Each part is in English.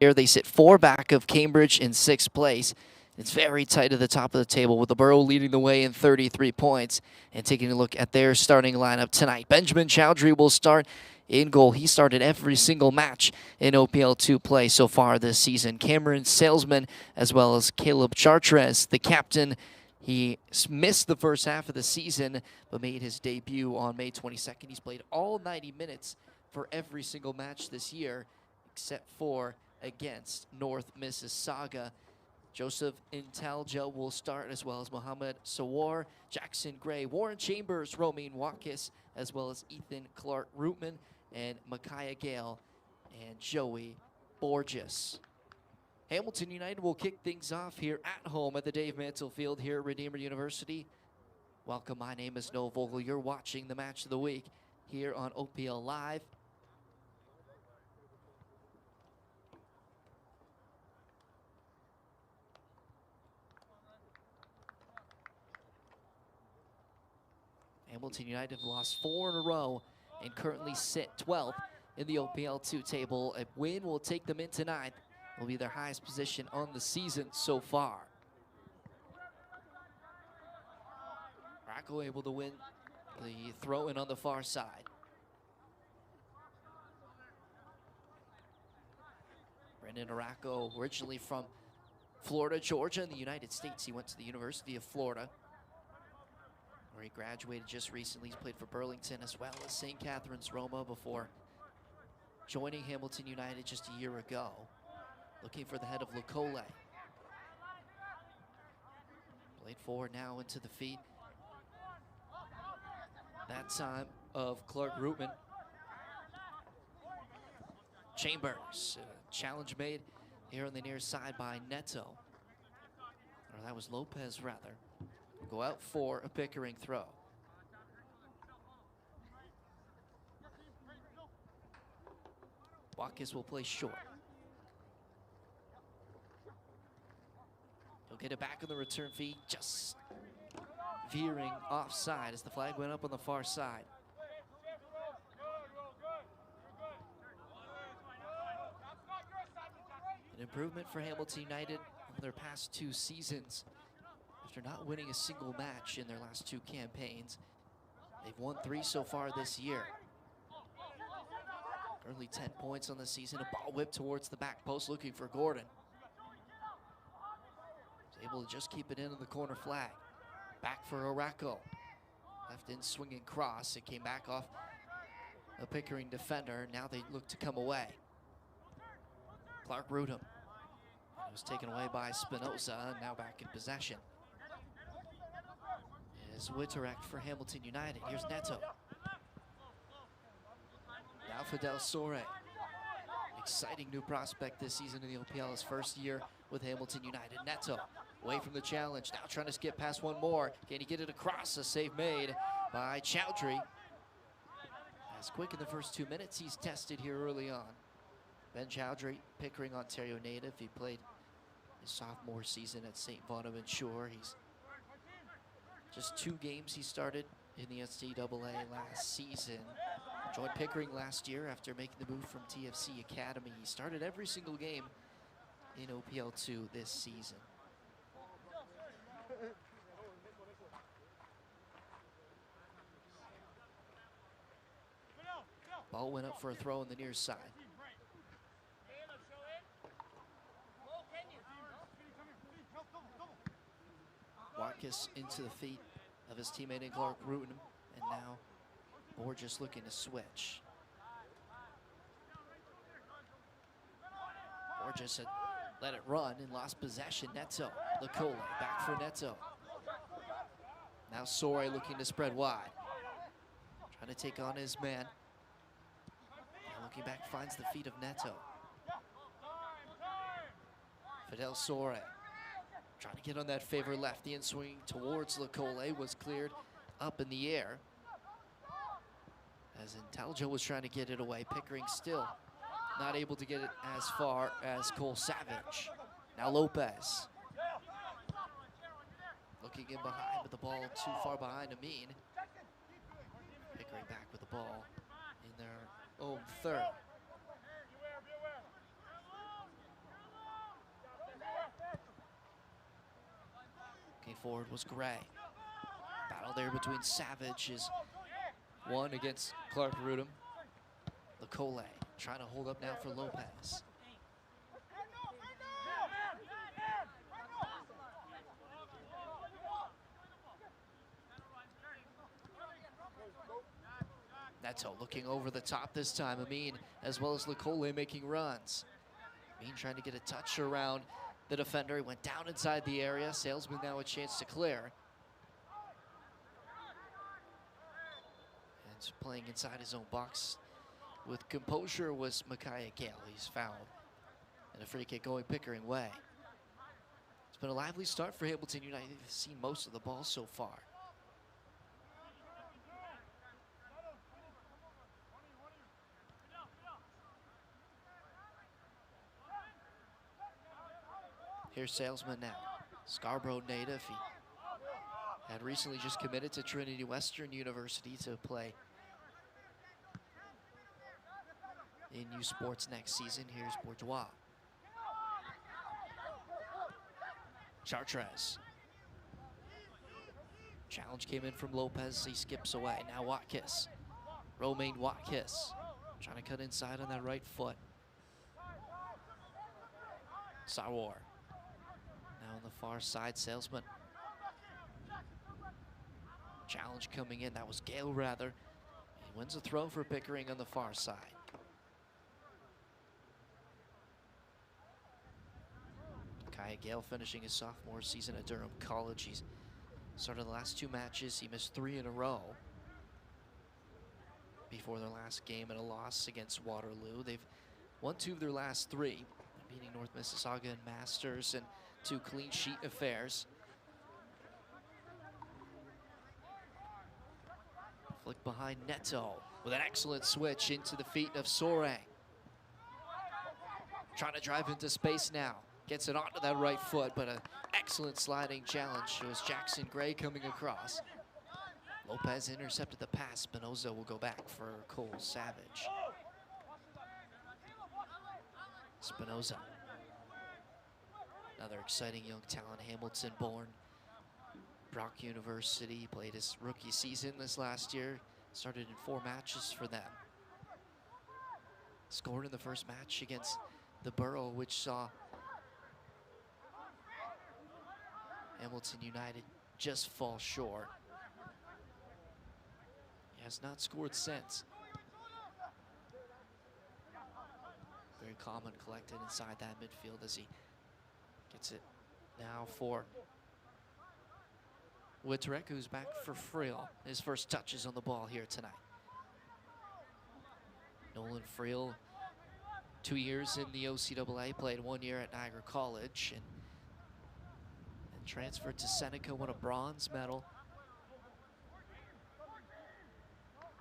Here they sit 4 back of Cambridge in 6th place. It's very tight at the top of the table with the Borough leading the way in 33 points. And taking a look at their starting lineup tonight, Benjamin Chowdhury will start in goal. He started every single match in OPL 2 play so far this season. Cameron Salesman as well as Caleb Chartres, the captain. He missed the first half of the season but made his debut on May 22nd. He's played all 90 minutes for every single match this year except for against North Mississauga. Joseph Intalja will start as well as Mohammed Sawar, Jackson Gray, Warren Chambers, Romain Watkis, as well as Ethan Clark-Rootman and Micaiah Gale and Joey Borges. Hamilton United will kick things off here at home at the Dave Mantle Field here at Redeemer University. Welcome, my name is Noah Vogel. You're watching the match of the week here on OPL Live. Hamilton United have lost 4 in a row and currently sit 12th in the OPL 2 table. A win will take them into 9th. Will be their highest position on the season so far. Rocco able to win the throw-in on the far side. Brendan Aracco, originally from Florida, Georgia, in the United States. He went to the University of Florida, where he graduated just recently. He's played for Burlington as well as St. Catharines Roma before joining Hamilton United just a year ago. Looking for the head of Lacole. Played forward now into the feet. That time of Clark-Rootman. Chambers, challenge made here on the near side by Neto. Or that was Lopez rather. Go out for a Pickering throw. Watkis will play short. He'll get it back on the return feed, just veering offside as the flag went up on the far side. An improvement for Hamilton United over their past 2 seasons. After not winning a single match in their last 2 campaigns, they've won 3 so far this year. Currently 10 points on the season. A ball whipped towards the back post looking for Gordon. He's able to just keep it in on the corner flag. Back for Aracco. Left in swinging cross. It came back off a Pickering defender. Now they look to come away. Clark-Rootman. It was taken away by Spinoza. Now back in possession is Witterek for Hamilton United. Here's Neto. Now Fidel Sore. Exciting new prospect this season in the OPL. His first year with Hamilton United. Neto away from the challenge. Now trying to skip past one more. Can he get it across? A save made by Chowdhury. As quick in the first 2 minutes he's tested here early on. Ben Chowdhury, Pickering, Ontario native. He played his sophomore season at St. Bonaventure. He's just 2 games he started in the NCAA last season. Joined Pickering last year after making the move from TFC Academy. He started every single game in OPL 2 this season. Ball went up for a throw on the near side. Watkis into the feet of his teammate in Clark-Rootman, and now Borges looking to switch. Borges had let it run and lost possession. Neto, Lacole, back for Neto. Now Sore looking to spread wide. Trying to take on his man. Now looking back, finds the feet of Neto. Fidel Sore. Trying to get on that favor left. The in-swing towards Lacole was cleared up in the air. As Inteljo was trying to get it away. Pickering still not able to get it as far as Cole Savage. Now Lopez. Looking in behind, but the ball too far behind Amin. Pickering back with the ball in their own third. forward was Gray. Battle there between Savage is one against Clark Rudum. Lecole trying to hold up now for Lopez. Neto looking over the top this time. Amin as well as Lecole making runs. Amin trying to get a touch around the defender. He went down inside the area. Salesman now a chance to clear. And playing inside his own box with composure was Micaiah Gale. He's fouled. And a free kick going Pickering way. It's been a lively start for Hamilton United. They've seen most of the ball so far. Here's Salesman now. Scarborough native. He had recently just committed to Trinity Western University to play in U Sports next season. Here's Bourgeois. Chartres. Challenge came in from Lopez. He skips away. Now Watkis. Romain Watkis trying to cut inside on that right foot. Sarwar. Now on the far side, Salesman. Challenge coming in. That was Gale rather. He wins a throw for Pickering on the far side. Kaya Gale finishing his sophomore season at Durham College. He's started the last 2 matches. He missed 3 in a row before their last game in a loss against Waterloo. They've won 2 of their last 3, beating North Mississauga and Masters, and 2 clean sheet affairs. Flick behind Neto with an excellent switch into the feet of Sorang. Trying to drive into space now. Gets it onto that right foot, but an excellent sliding challenge. It was Jackson Gray coming across. Lopez intercepted the pass. Spinoza will go back for Cole Savage. Spinoza. Another exciting young talent, Hamilton born. Brock University, played his rookie season this last year. Started in 4 matches for them. Scored in the first match against the Borough, which saw Hamilton United just fall short. He has not scored since. Very calm and collected inside that midfield as he gets it now for Witterick, who's back for Friel. His first touches on the ball here tonight. Nolan Friel, 2 years in the OCAA, played 1 year at Niagara College, and transferred to Seneca, won a bronze medal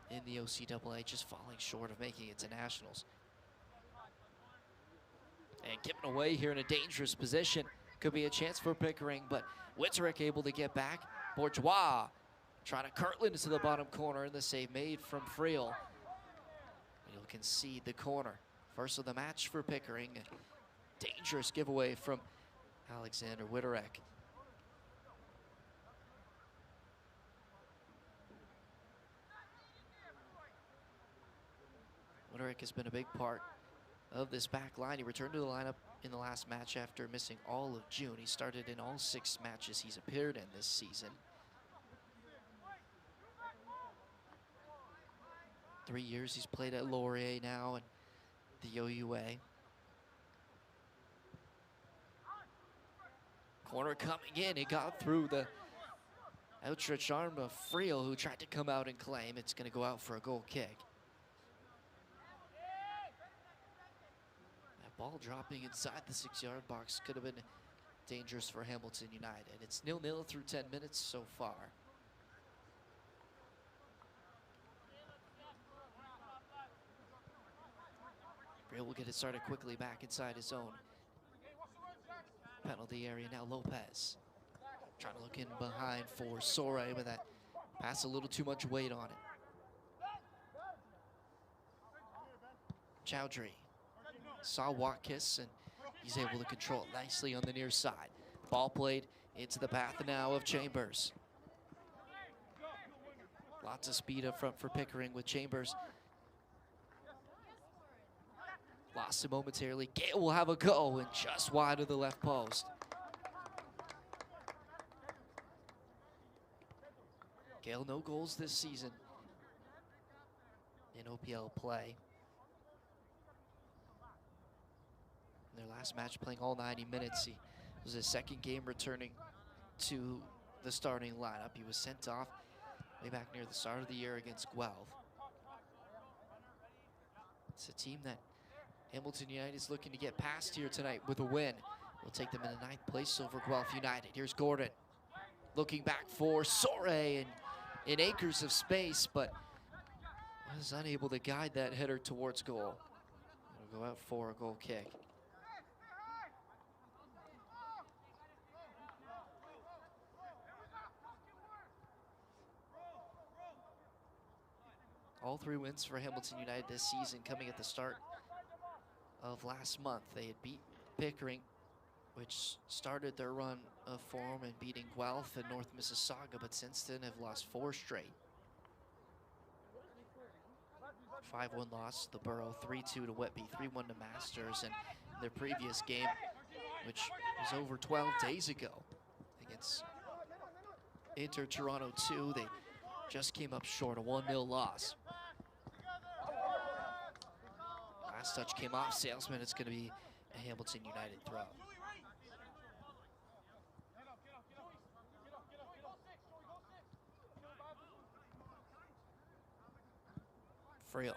in the OCAA, just falling short of making it to nationals. And given away here in a dangerous position. Could be a chance for Pickering, but Witterick able to get back. Bourgeois trying to Kirtland into the bottom corner, and the save made from Friel. He'll concede the corner. First of the match for Pickering. A dangerous giveaway from Alexander Witterick. Witterick has been a big part of this back line. He returned to the lineup in the last match after missing all of June. He started in all 6 matches he's appeared in this season. 3 years he's played at Laurier now and the OUA. Corner coming in. It got through the outstretched arm of Friel, who tried to come out and claim. It's going to go out for a goal kick. Ball dropping inside the 6-yard box could have been dangerous for Hamilton United. It's 0-0 through 10 minutes so far. Friel will get it started quickly back inside his own penalty area. Now Lopez trying to look in behind for Sore, but that pass a little too much weight on it. Chowdhury saw Watkis, and he's able to control it nicely on the near side. Ball played into the path now of Chambers. Lots of speed up front for Pickering with Chambers. Lost it momentarily. Gale will have a go and just wide of the left post. Gale, no goals this season in OPL play. In their last match, playing all 90 minutes, he was his second game returning to the starting lineup. He was sent off way back near the start of the year against Guelph. It's a team that Hamilton United is looking to get past here tonight with a win. We'll take them in the 9th place over Guelph United. Here's Gordon looking back for Soray in acres of space, but was unable to guide that header towards goal. It'll go out for a goal kick. All 3 wins for Hamilton United this season coming at the start of last month. They had beat Pickering, which started their run of form and beating Guelph and North Mississauga, but since then have lost 4 straight. 5-1 loss to the Borough, 3-2 to Whitby, 3-1 to Masters, and their previous game, which was over 12 days ago against Inter Toronto 2, they just came up short, a 1-0 loss. Last touch came off Salesman. It's going to be a Hamilton United throw. Friel.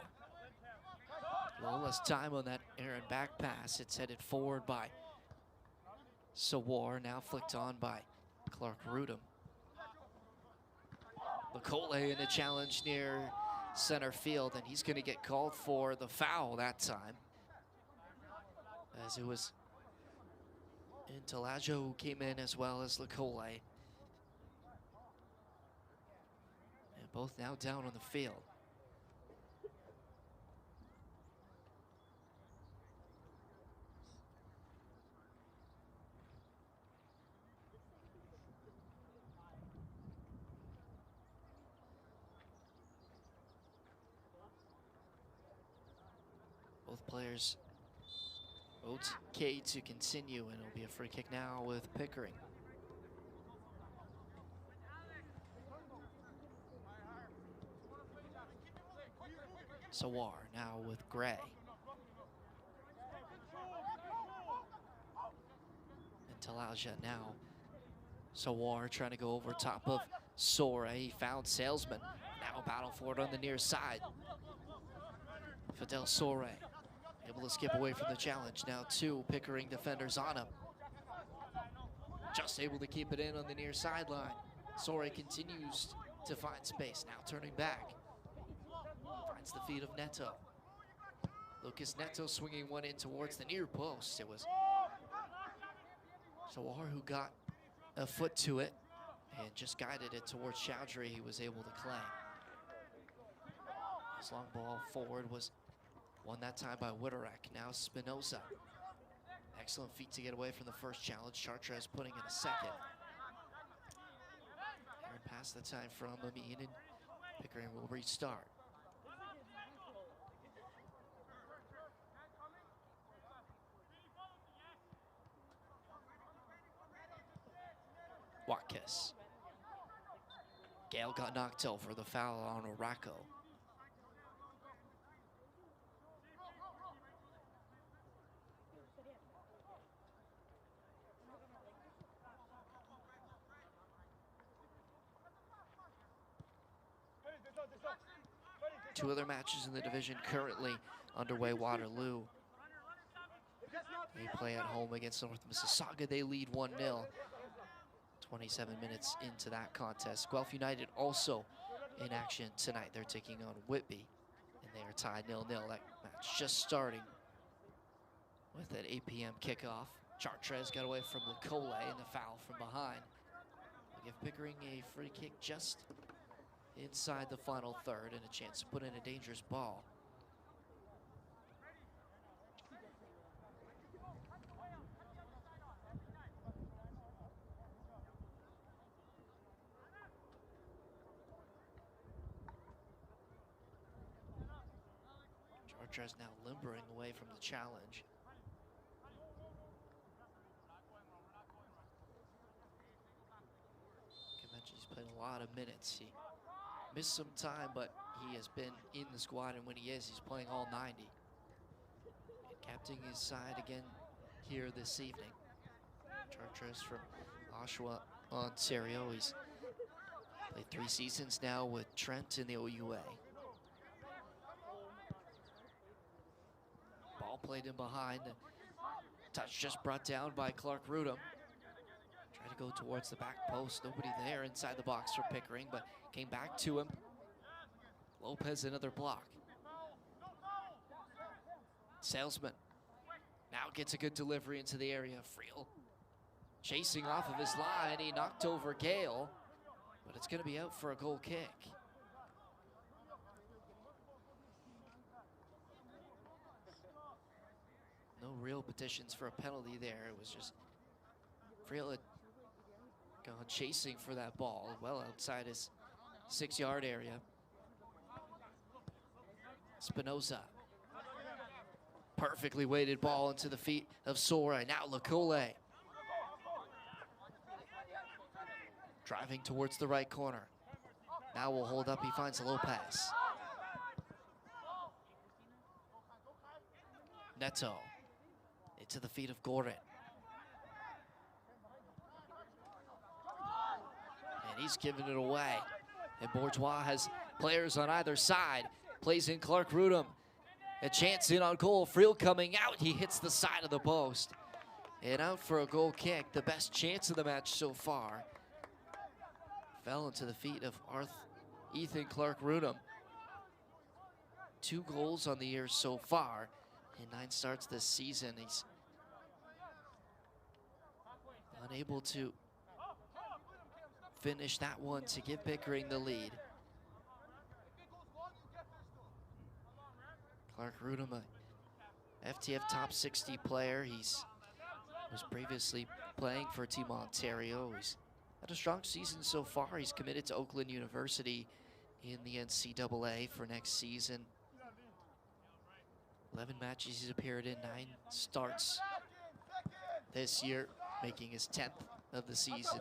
A little less time on that errant back pass. It's headed forward by Sawar, now flicked on by Clark Rudum. Lecole in a challenge near center field, and he's going to get called for the foul that time, as it was Intalajo who came in as well as Lecole. And both now down on the field. Both players okay to continue, and it'll be a free kick now with Pickering. Sawar now with Gray. And Talaja now. Sawar trying to go over top of Soray. He found Salesman. Now a battle for it on the near side. Fidel Soray able to skip away from the challenge. Now 2 Pickering defenders on him. Just able to keep it in on the near sideline. Soray continues to find space. Now turning back. Finds the feet of Neto. Lucas Neto swinging one in towards the near post. It was Sawar who got a foot to it and just guided it towards Chowdhury. He was able to claim. His long ball forward was won that time by Witterek. Now Spinoza. Excellent feet to get away from the first challenge. Chartres putting in a second. Aaron passed the time from Amin, and Pickering will restart. Watkins. Gale got knocked over, the foul on Orako. Two other matches in the division currently underway. Waterloo, they play at home against North Mississauga. They lead 1-0. 27 minutes into that contest. Guelph United also in action tonight. They're taking on Whitby, and they are tied 0-0. That match just starting with that 8 p.m. kickoff. Chartres got away from Lecole, and the foul from behind will give Pickering a free kick just inside the final third and a chance to put in a dangerous ball. Chartres now limbering away from the challenge. Like I mentioned, he's played a lot of minutes. He missed some time, but he has been in the squad, and when he is, he's playing all 90. And captaining his side again here this evening. Chartres from Oshawa, Ontario. He's played 3 seasons now with Trent in the OUA. Ball played in behind. The touch just brought down by Clark Rudum. Tried to go towards the back post. Nobody there inside the box for Pickering, but came back to him. Lopez another block. Salesman now gets a good delivery into the area. Friel chasing off of his line. He knocked over Gale, but it's going to be out for a goal kick. No real petitions for a penalty there. It was just Friel had gone chasing for that ball well outside his 6-yard area. Spinoza. Perfectly weighted ball into the feet of Sora. Now Lacole. Driving towards the right corner. Now will hold up. He finds Lopez. Neto. Into the feet of Gordon. And he's giving it away. And Bourgeois has players on either side. Plays in Clark Rudum. A chance in on goal. Friel coming out. He hits the side of the post. And out for a goal kick. The best chance of the match so far. Fell into the feet of Ethan Clark Rudum. 2 goals on the year so far. In 9 starts this season. He's unable to finish that one to give Pickering the lead. Clark Rudum, a FTF top 60 player. He's was previously playing for Team Ontario. He's had a strong season so far. He's committed to Oakland University in the NCAA for next season. 11 matches he's appeared in, 9 starts this year, making his 10th of the season.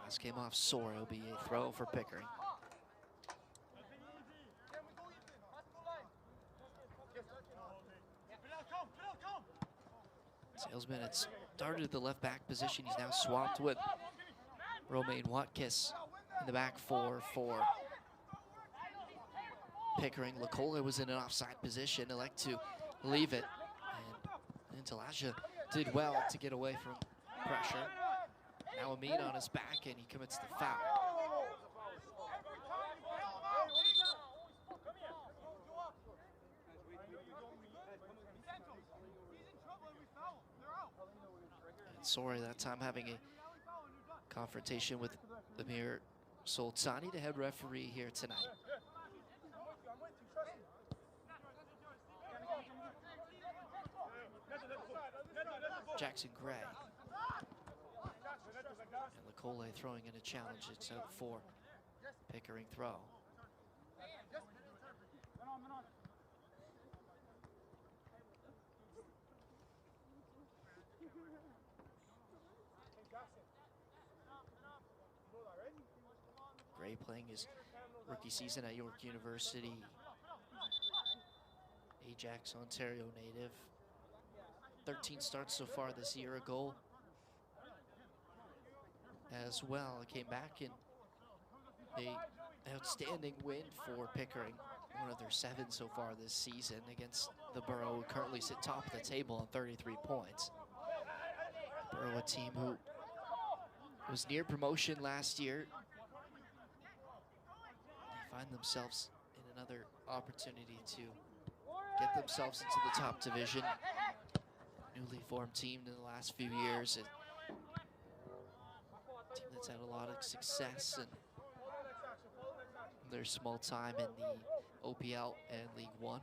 Last came off Sora. It'll be a throw for Pickering. Salesman had started at the left back position. He's now swapped with Romain Watkis in the back 4 for Pickering. Lacole was in an offside position. Elect to leave it. And Talaja did well to get away from pressure. Now Amin on his back, and he commits the foul. And Sora that time having a confrontation with Amir Soltani, the head referee here tonight. Jackson Gray. And Lacole throwing in a challenge. It's out for Pickering throw. Gray playing his rookie season at York University. Ajax, Ontario native. 13 starts so far this year, a goal as well. Came back in an outstanding win for Pickering, one of their 7 so far this season against the Borough, who currently sit top of the table on 33 points. Borough, a team who was near promotion last year. They find themselves in another opportunity to get themselves into the top division. Newly formed team in the last few years. A team that's had a lot of success in their small time in the OPL and League One,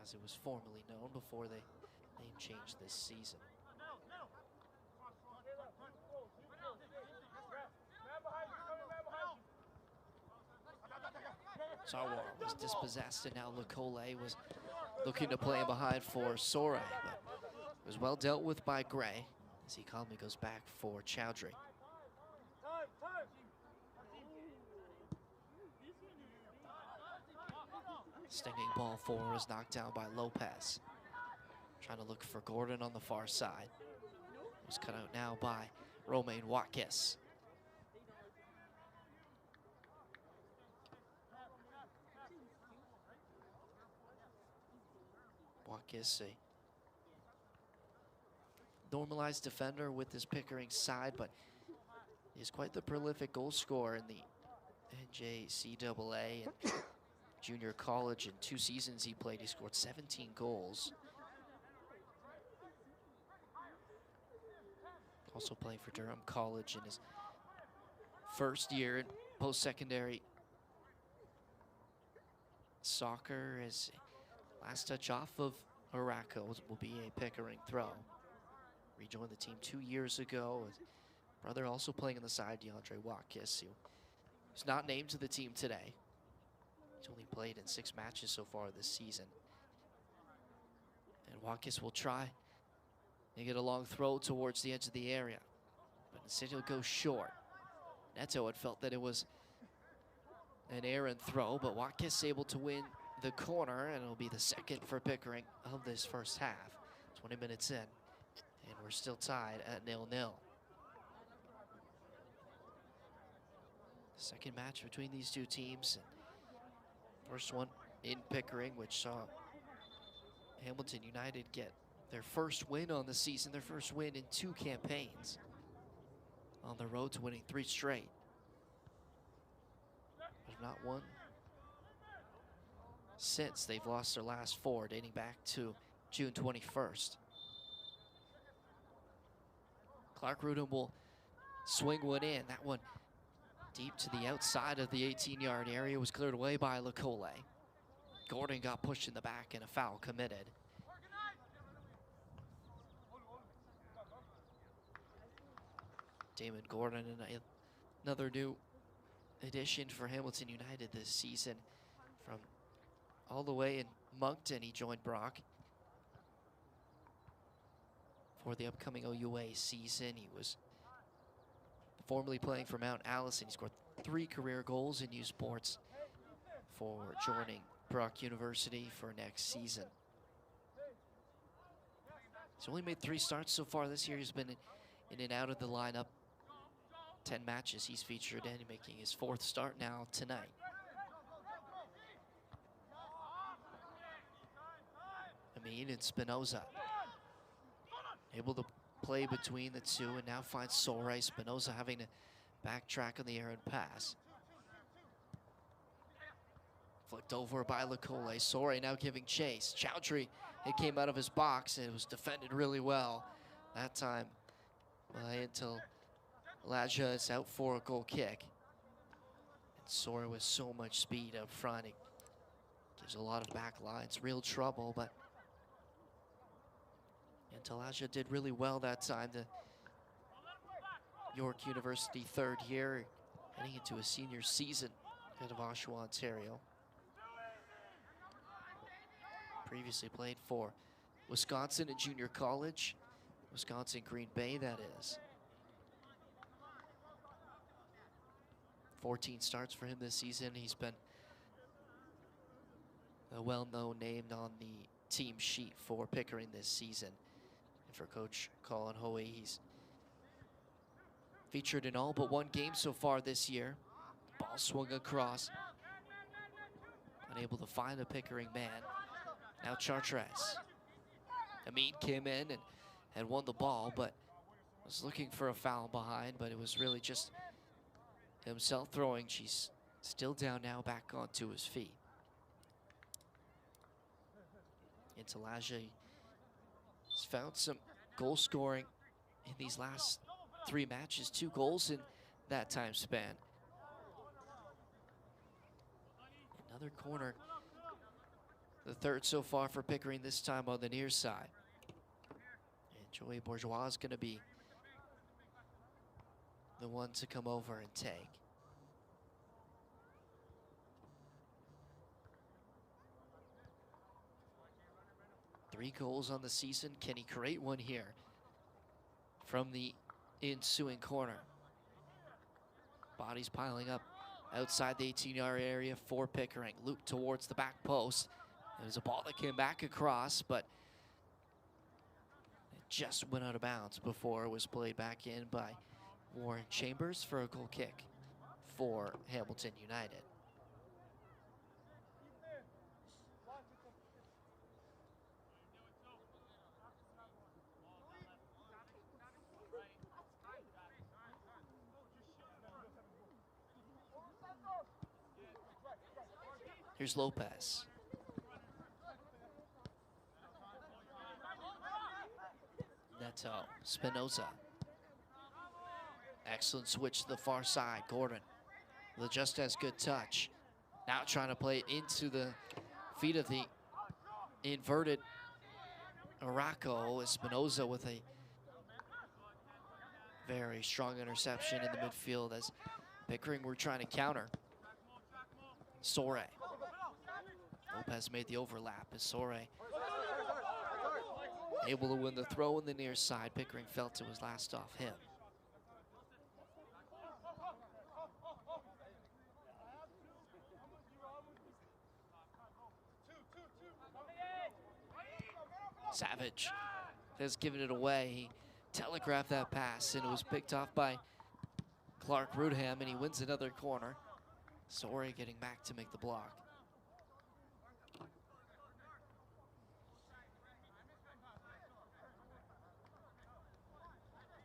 as it was formerly known before they name change this season. Sarwar was dispossessed, and now Lekole was looking to play behind for Soray, but it was well dealt with by Gray as he calmly goes back for Chowdhury. Stinging ball forward was knocked down by Lopez. Trying to look for Gordon on the far side. It was cut out now by Romain Watkis. Watkis, a normalized defender with his Pickering side, but he's quite the prolific goal scorer in the NJCAA and junior college. In 2 seasons he played, he scored 17 goals. Also playing for Durham College in his first year in post-secondary soccer. His last touch off of Araco will be a Pickering throw. Rejoined the team 2 years ago. His brother also playing on the side, DeAndre Watkis, who's not named to the team today. He's only played in 6 matches so far this season. And Watkis will try and get a long throw towards the edge of the area, but instead he'll go short. Neto had felt that it was an errant throw, but Watkis able to win the corner, and it'll be the second for Pickering of this first half. 20 minutes in, and we're still tied at 0-0. Second match between these two teams. First one in Pickering, which saw Hamilton United get their first win on the season, their first win in 2 campaigns. On the road to winning 3 straight. There's not one since they've lost their last 4, dating back to June 21st. Clark Rudin will swing one in. That one deep to the outside of the 18-yard area, was cleared away by Lekole. Gordon got pushed in the back and a foul committed. Damon Gordon, and another new addition for Hamilton United this season. From all the way in Moncton, he joined Brock for the upcoming OUA season. He was formerly playing for Mount Allison. He scored 3 career goals in U Sports for joining Brock University for next season. He's only made 3 starts so far this year. He's been in and out of the lineup. 10 matches he's featured in, making his 4th start now tonight. Amin and Spinoza able to play between the two, and now finds Soray. Spinoza having to backtrack on the errant pass. Flicked over by Lekole. Soray now giving chase. Chowdhury, it came out of his box, and it was defended really well that time until Laja is out for a goal kick. And Soray with so much speed up front, it gives a lot of back lines real trouble, but Talaja did really well that time. The York University 3rd year, heading into a senior season out of Oshawa, Ontario. Previously played for Wisconsin at junior college. Wisconsin Green Bay, that is. 14 starts for him this season. He's been a well-known name on the team sheet for Pickering this season. And for Coach Colin Hoey, he's featured in all but 1 game so far this year. Ball swung across. Unable to find a Pickering man. Now Chartres. Amin came in and won the ball, but was looking for a foul behind, but it was really just himself throwing. She's still down now, back onto his feet. Intalaja has found some goal scoring in these last 3 matches, 2 goals in that time span. Another corner, the 3rd so far for Pickering, this time on the near side. And Joey Bourgeois is going to be the one to come over and take. 3 goals on the season. Can he create one here from the ensuing corner? Bodies piling up outside the 18-yard area for Pickering. Loop towards the back post. It was a ball that came back across, but it just went out of bounds before it was played back in by Warren Chambers for a goal kick for Hamilton United. Here's Lopez. Neto, Spinoza. Excellent switch to the far side. Gordon with just as good touch. Now trying to play it into the feet of the inverted Araco. Espinoza with a very strong interception in the midfield as Pickering were trying to counter. Sore. Lopez made the overlap as Sore able to win the throw in the near side. Pickering felt it was last off him. Savage has given it away. He telegraphed that pass and it was picked off by Clark Rudham, and he wins another corner. Sore getting back to make the block.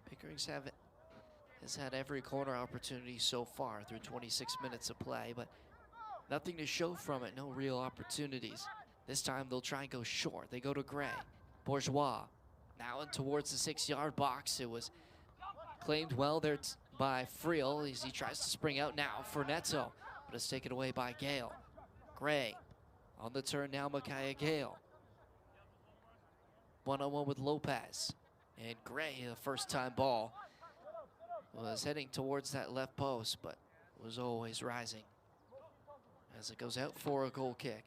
Pickering's has had every corner opportunity so far through 26 minutes of play, but nothing to show from it, no real opportunities. This time they'll try and go short. They go to Gray. Bourgeois now in towards the 6-yard box. It was claimed well there by Friel as he tries to spring out now for Neto, but it's taken away by Gale. Gray on the turn now, Micaiah Gale. One-on-one with Lopez. And Gray, the first-time ball, was heading towards that left post, but was always rising as it goes out for a goal kick.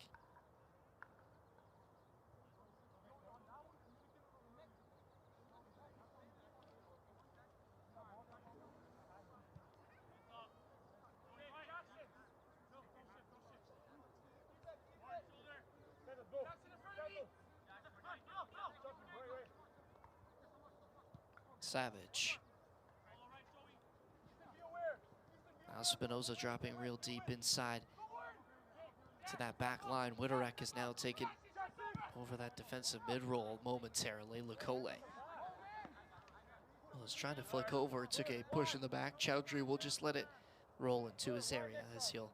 Savage. Now Spinoza dropping real deep inside to that back line. Witterek has now taken over that defensive mid-roll momentarily. Lecole was trying to flick over, took a push in the back. Chowdhury will just let it roll into his area as he'll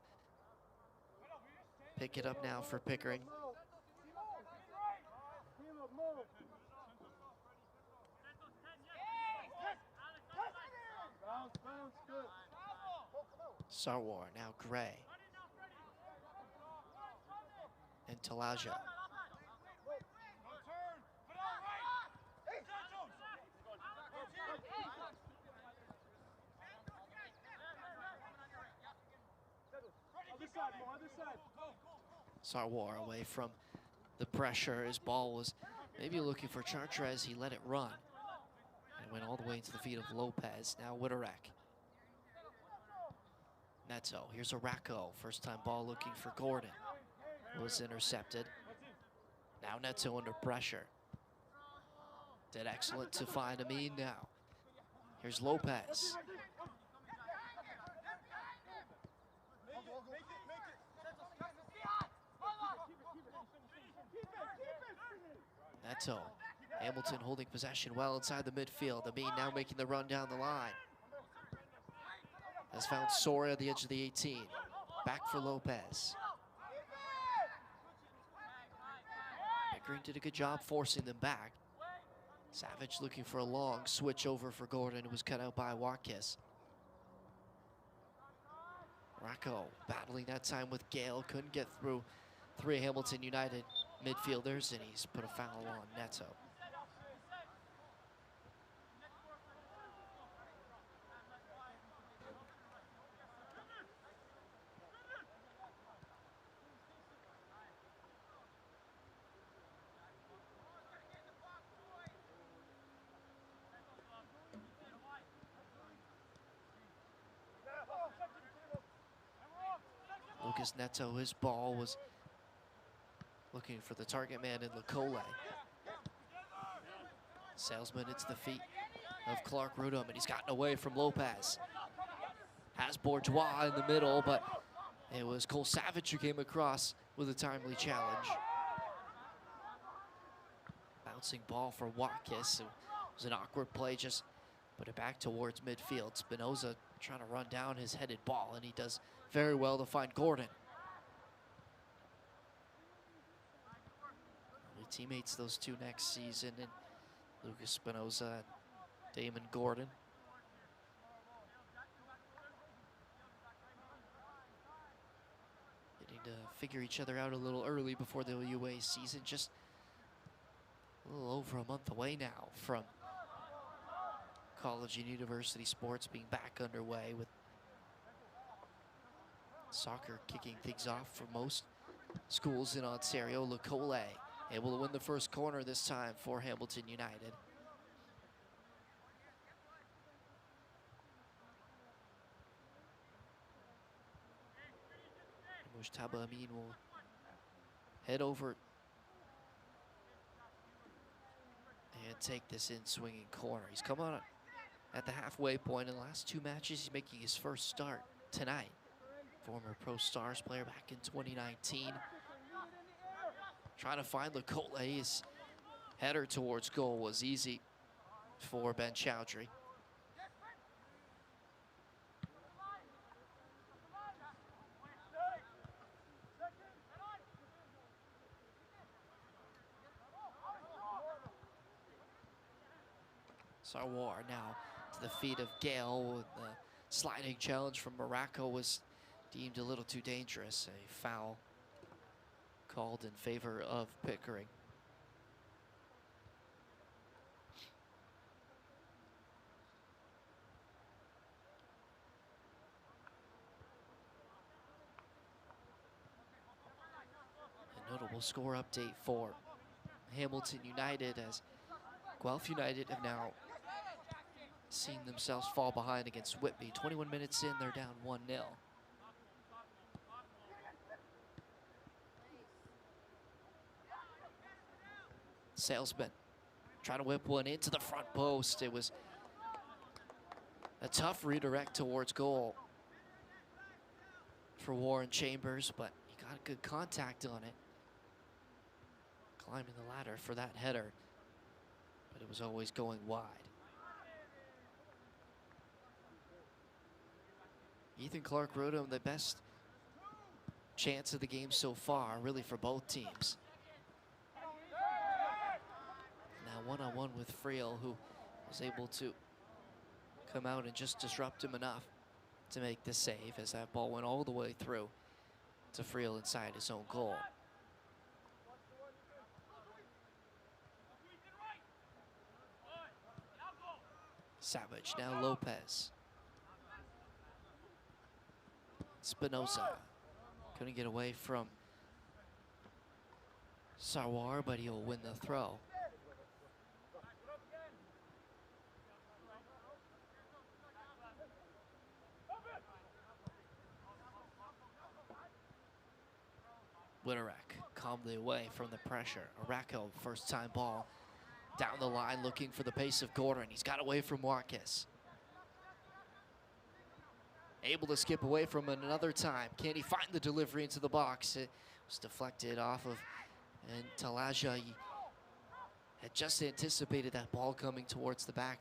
pick it up now for Pickering. Sarwar, now Gray. And Talaja. Sarwar away from the pressure. His ball was maybe looking for Chartres. He let it run. And went all the way into the feet of Lopez. Now Witterek. Neto, here's Araco. First time ball looking for Gordon. Was intercepted. Now Neto under pressure. Did excellent to find Amin now. Here's Lopez. Neto. Hamilton holding possession well inside the midfield. Amin now making the run down the line. Has found Sore at the edge of the 18. Back for Lopez. Pickering did a good job forcing them back. Savage looking for a long switch over for Gordon. It was cut out by Watkis. Racco battling that time with Gale. Couldn't get through 3 Hamilton United midfielders, and he's put a foul on Neto. Lucas Neto, his ball was looking for the target man in Lecole. Salesman hits the feet of Clark Rudum, and he's gotten away from Lopez. Has Bourgeois in the middle, but it was Cole Savage who came across with a timely challenge. Bouncing ball for Watkins. It was an awkward play, just put it back towards midfield. Spinoza trying to run down his headed ball, and he does very well to find Gordon. The teammates those two next season, and Lucas Spinoza and Damon Gordon. Getting to figure each other out a little early before the UA season, just a little over a month away now from college and university sports being back underway, with soccer kicking things off for most schools in Ontario. Lecole able to win the first corner this time for Hamilton United. Mushtaba Amin will head over and take this in swinging corner. He's come on at the halfway point. In the last two matches, he's making his first start tonight. Former Pro Stars player back in 2019. Trying to find Lecole. His header towards goal was easy for Ben Chowdhury. Sarwar now to the feet of Gale. The sliding challenge from Morocco was deemed a little too dangerous. A foul called in favor of Pickering. A notable score update for Hamilton United, as Guelph United have now seen themselves fall behind against Whitby. 21 minutes in, they're down 1-0. Salesman trying to whip one into the front post. It was a tough redirect towards goal for Warren Chambers, but he got a good contact on it. Climbing the ladder for that header, but it was always going wide. Ethan Clark Rudum, the best chance of the game so far, really, for both teams. Now one-on-one with Friel, who was able to come out and just disrupt him enough to make the save, as that ball went all the way through to Friel inside his own goal. Savage, now Lopez. Spinoza couldn't get away from Sarwar, but he'll win the throw. Winterek calmly away from the pressure. Arako, first time ball down the line, looking for the pace of Gordon. He's got away from Marcus. Able to skip away from it another time. Can he find the delivery into the box? It was deflected off of, and Talaja had just anticipated that ball coming towards the back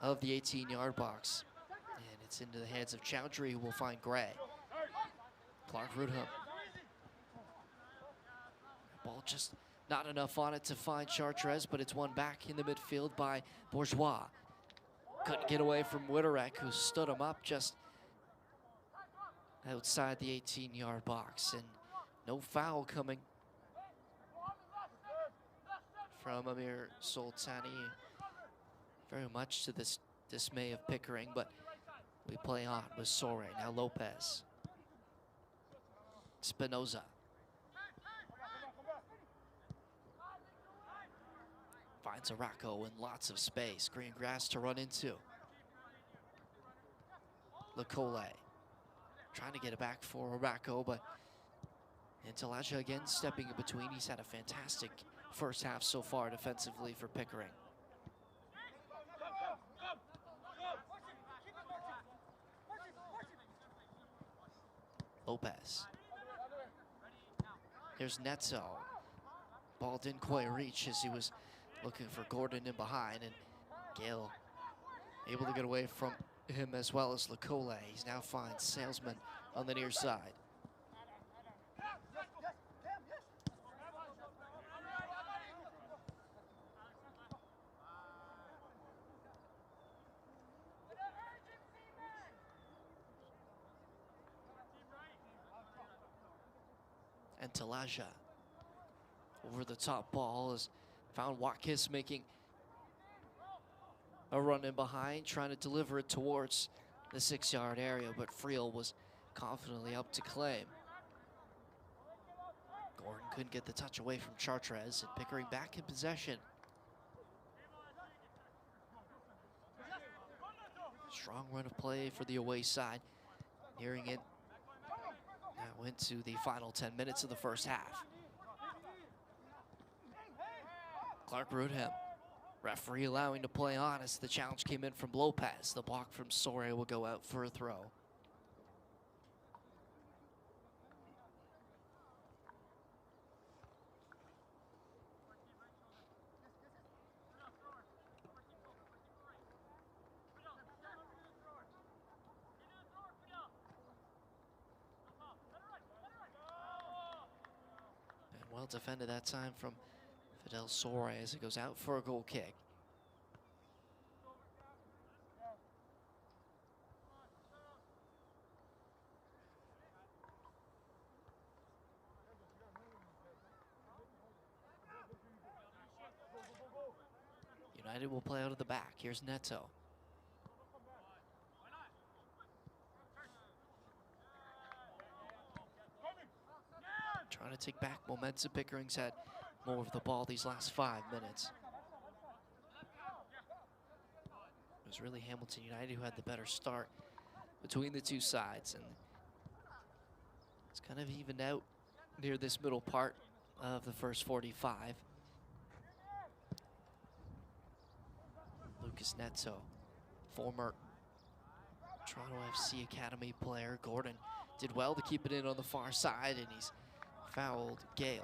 of the 18-yard box. And it's into the hands of Chowdhury, who will find Gray. Clark Rudum. Ball just not enough on it to find Chartres, but it's won back in the midfield by Bourgeois. Couldn't get away from Winterek, who stood him up just outside the 18-yard box. And no foul coming from Amir Soltani, very much to this dismay of Pickering, but we play on with Sore. Now Lopez. Spinoza. Finds Arako in lots of space. Green grass to run into. Lecole. trying to get it back for Orako, but Talaja again stepping in between. He's had a fantastic first half so far defensively for Pickering. Lopez. Here's Netzo. Ball didn't quite reach as he was looking for Gordon in behind, and Gale able to get away from him as well as Lecole. He's now finds Salesman on the near side. And Talaja over the top ball has found Watkis making a run in behind, trying to deliver it towards the 6-yard area, but Friel was confidently up to claim. Gordon couldn't get the touch away from Chartres, and Pickering back in possession. Strong run of play for the away side, nearing it now into the final 10 minutes of the first half. Clark Rudham, referee allowing to play on as the challenge came in from Lopez. The block from Sore will go out for a throw. And well defended that time from Fidel Sore as it goes out for a goal kick. United will play out of the back. Here's Neto. Trying to take back momentum. Pickering's had more of the ball these last 5 minutes. It was really Hamilton United who had the better start between the two sides, and it's kind of evened out near this middle part of the first 45. Lucas Netzo, former Toronto FC Academy player. Gordon did well to keep it in on the far side, and he's fouled Gale,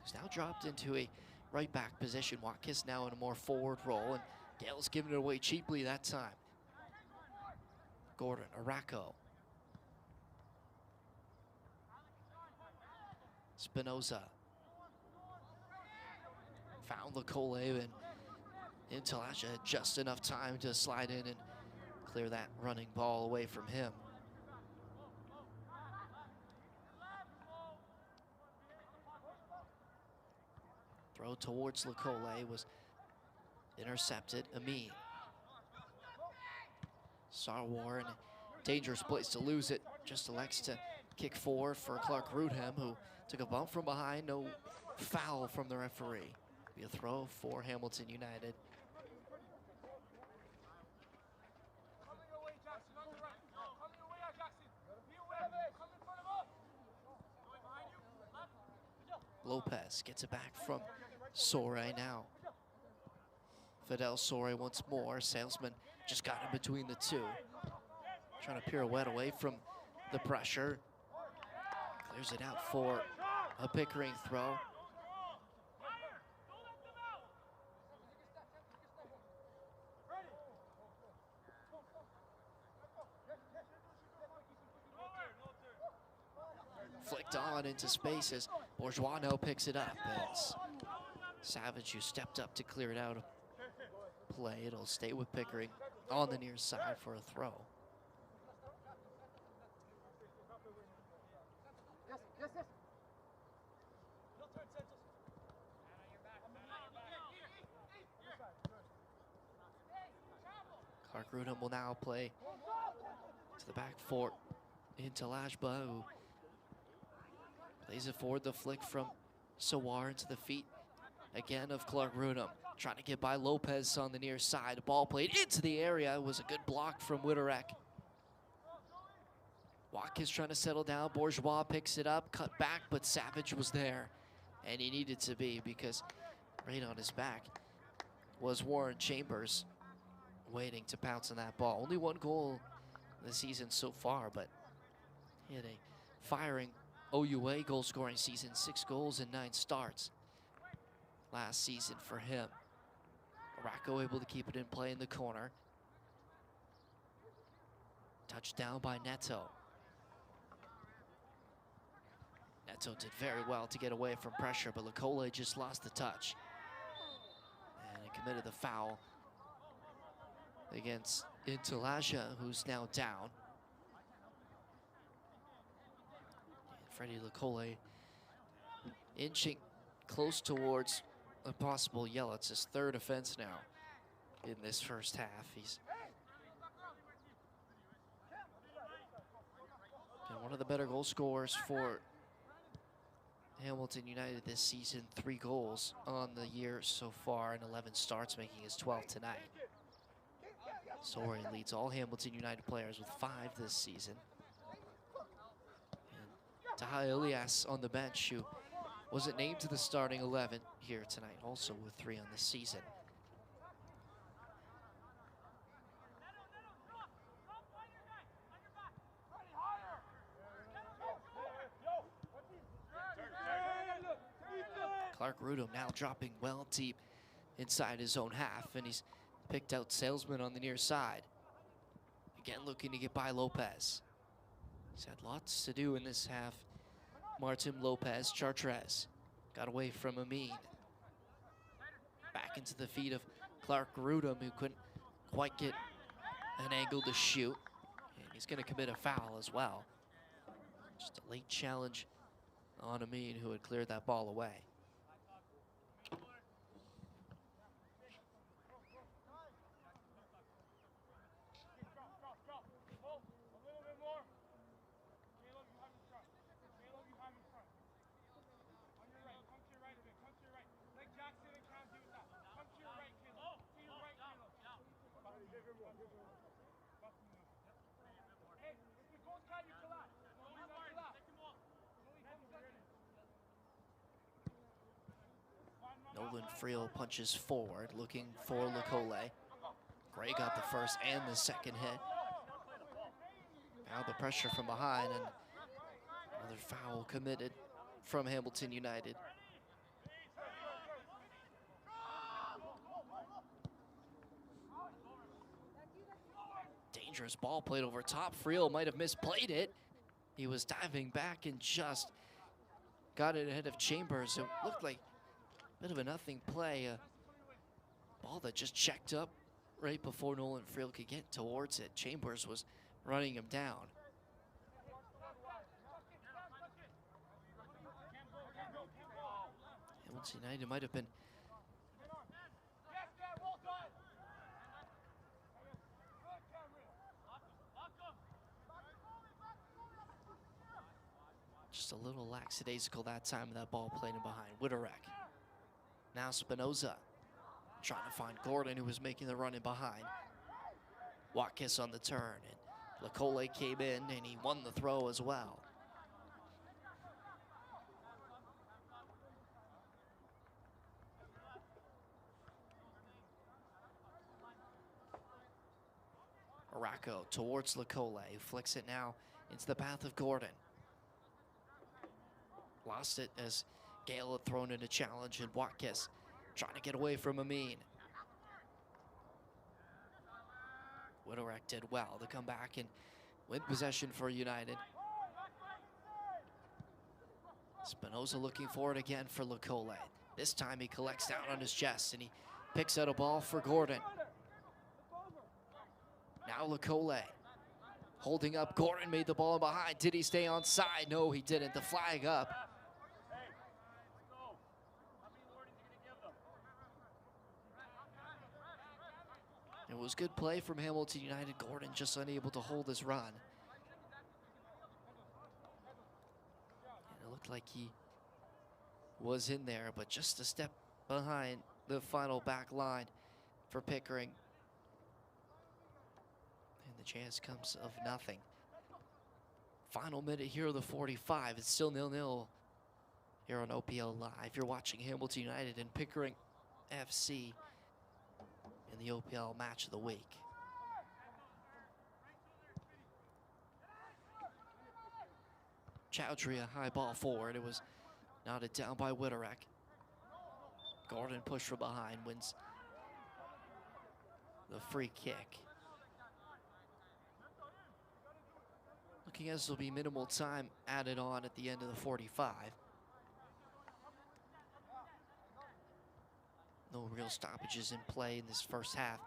who's now dropped into a right back position. Watkis now in a more forward role, and Gale's giving it away cheaply that time. Gordon, Orako. Spinoza. Found Lecole, and Talaja had just enough time to slide in and clear that running ball away from him. Throw towards Lecole was intercepted. Amin. Sarwar in a dangerous place to lose it. Just elects to kick forward for Clark Rudham, who took a bump from behind. No foul from the referee. Be a throw for Hamilton United. Lopez gets it back from Sore now. Fidel Sore once more. Salesman just got in between the two. Trying to pirouette away from the pressure. Clears it out for a Pickering throw. Flicked on into spaces. Bourgeois now picks it up as Savage, who stepped up to clear it out of play. It'll stay with Pickering on the near side for a throw. Clark Rudham will now play to the back four into Lashba, who plays it forward. The flick from Sawar into the feet again of Clark Rudham. Trying to get by Lopez on the near side. Ball played into the area. It was a good block from Witterek. Watkins trying to settle down. Bourgeois picks it up, cut back, but Savage was there. And he needed to be, because right on his back was Warren Chambers, waiting to pounce on that ball. Only one goal this season so far, but he had a firing OUA goal-scoring season, 6 goals and 9 starts last season for him. Racco able to keep it in play in the corner. Touchdown by Neto. Neto did very well to get away from pressure, but Lecole just lost the touch. And he committed the foul against Intalaja, who's now down. And Freddie Lecole inching close towards a possible yellow. It's his 3rd offense now in this first half. He's been one of the better goal scorers for Hamilton United this season. 3 goals on the year so far and 11 starts, making his 12th tonight. Sori leads all Hamilton United players with 5 this season. And Taha Ilias on the bench, who wasn't named to the starting 11 here tonight, also with 3 on the season. Clark Rudum now dropping well deep inside his own half, and he's picked out Salesman on the near side. Again, looking to get by Lopez. He's had lots to do in this half. Martin Lopez, Chartres got away from Amin. Back into the feet of Clark Rudum, who couldn't quite get an angle to shoot. And he's going to commit a foul as well. Just a late challenge on Amin, who had cleared that ball away. Nolan Friel punches forward, looking for Lecole. Gray got the first and the second hit. Now the pressure from behind, and another foul committed from Hamilton United. Dangerous ball played over top. Friel might have misplayed it. He was diving back and just got it ahead of Chambers. It looked like a bit of a nothing play. A ball that just checked up right before Nolan Friel could get towards it. Chambers was running him down. Hamilton United might have been just a little lackadaisical that time of that ball played in behind. Witterek. Now Spinoza trying to find Gordon, who was making the run in behind. Watkins on the turn, and Lecole came in and he won the throw as well. Racco towards Lecole, who flicks it now into the path of Gordon. Lost it as Gale had thrown in a challenge, and Watkins trying to get away from Amin. Witterek did well to come back and win possession for United. Spinoza looking for it again for Lecole. This time he collects down on his chest and he picks out a ball for Gordon. Now Lecole holding up. Gordon made the ball behind. Did he stay on side? No, he didn't. The flag up. It was good play from Hamilton United. Gordon just unable to hold his run. And it looked like he was in there, but just a step behind the final back line for Pickering. And the chance comes of nothing. Final minute here of the 45. It's still 0-0 here on OPL Live. You're watching Hamilton United and Pickering FC in the OPL match of the week. Chowdhury, a high ball forward. It was knotted down by Witterek. Gordon pushed from behind, wins the free kick. Looking as there'll be minimal time added on at the end of the 45. No real stoppages in play in this first half.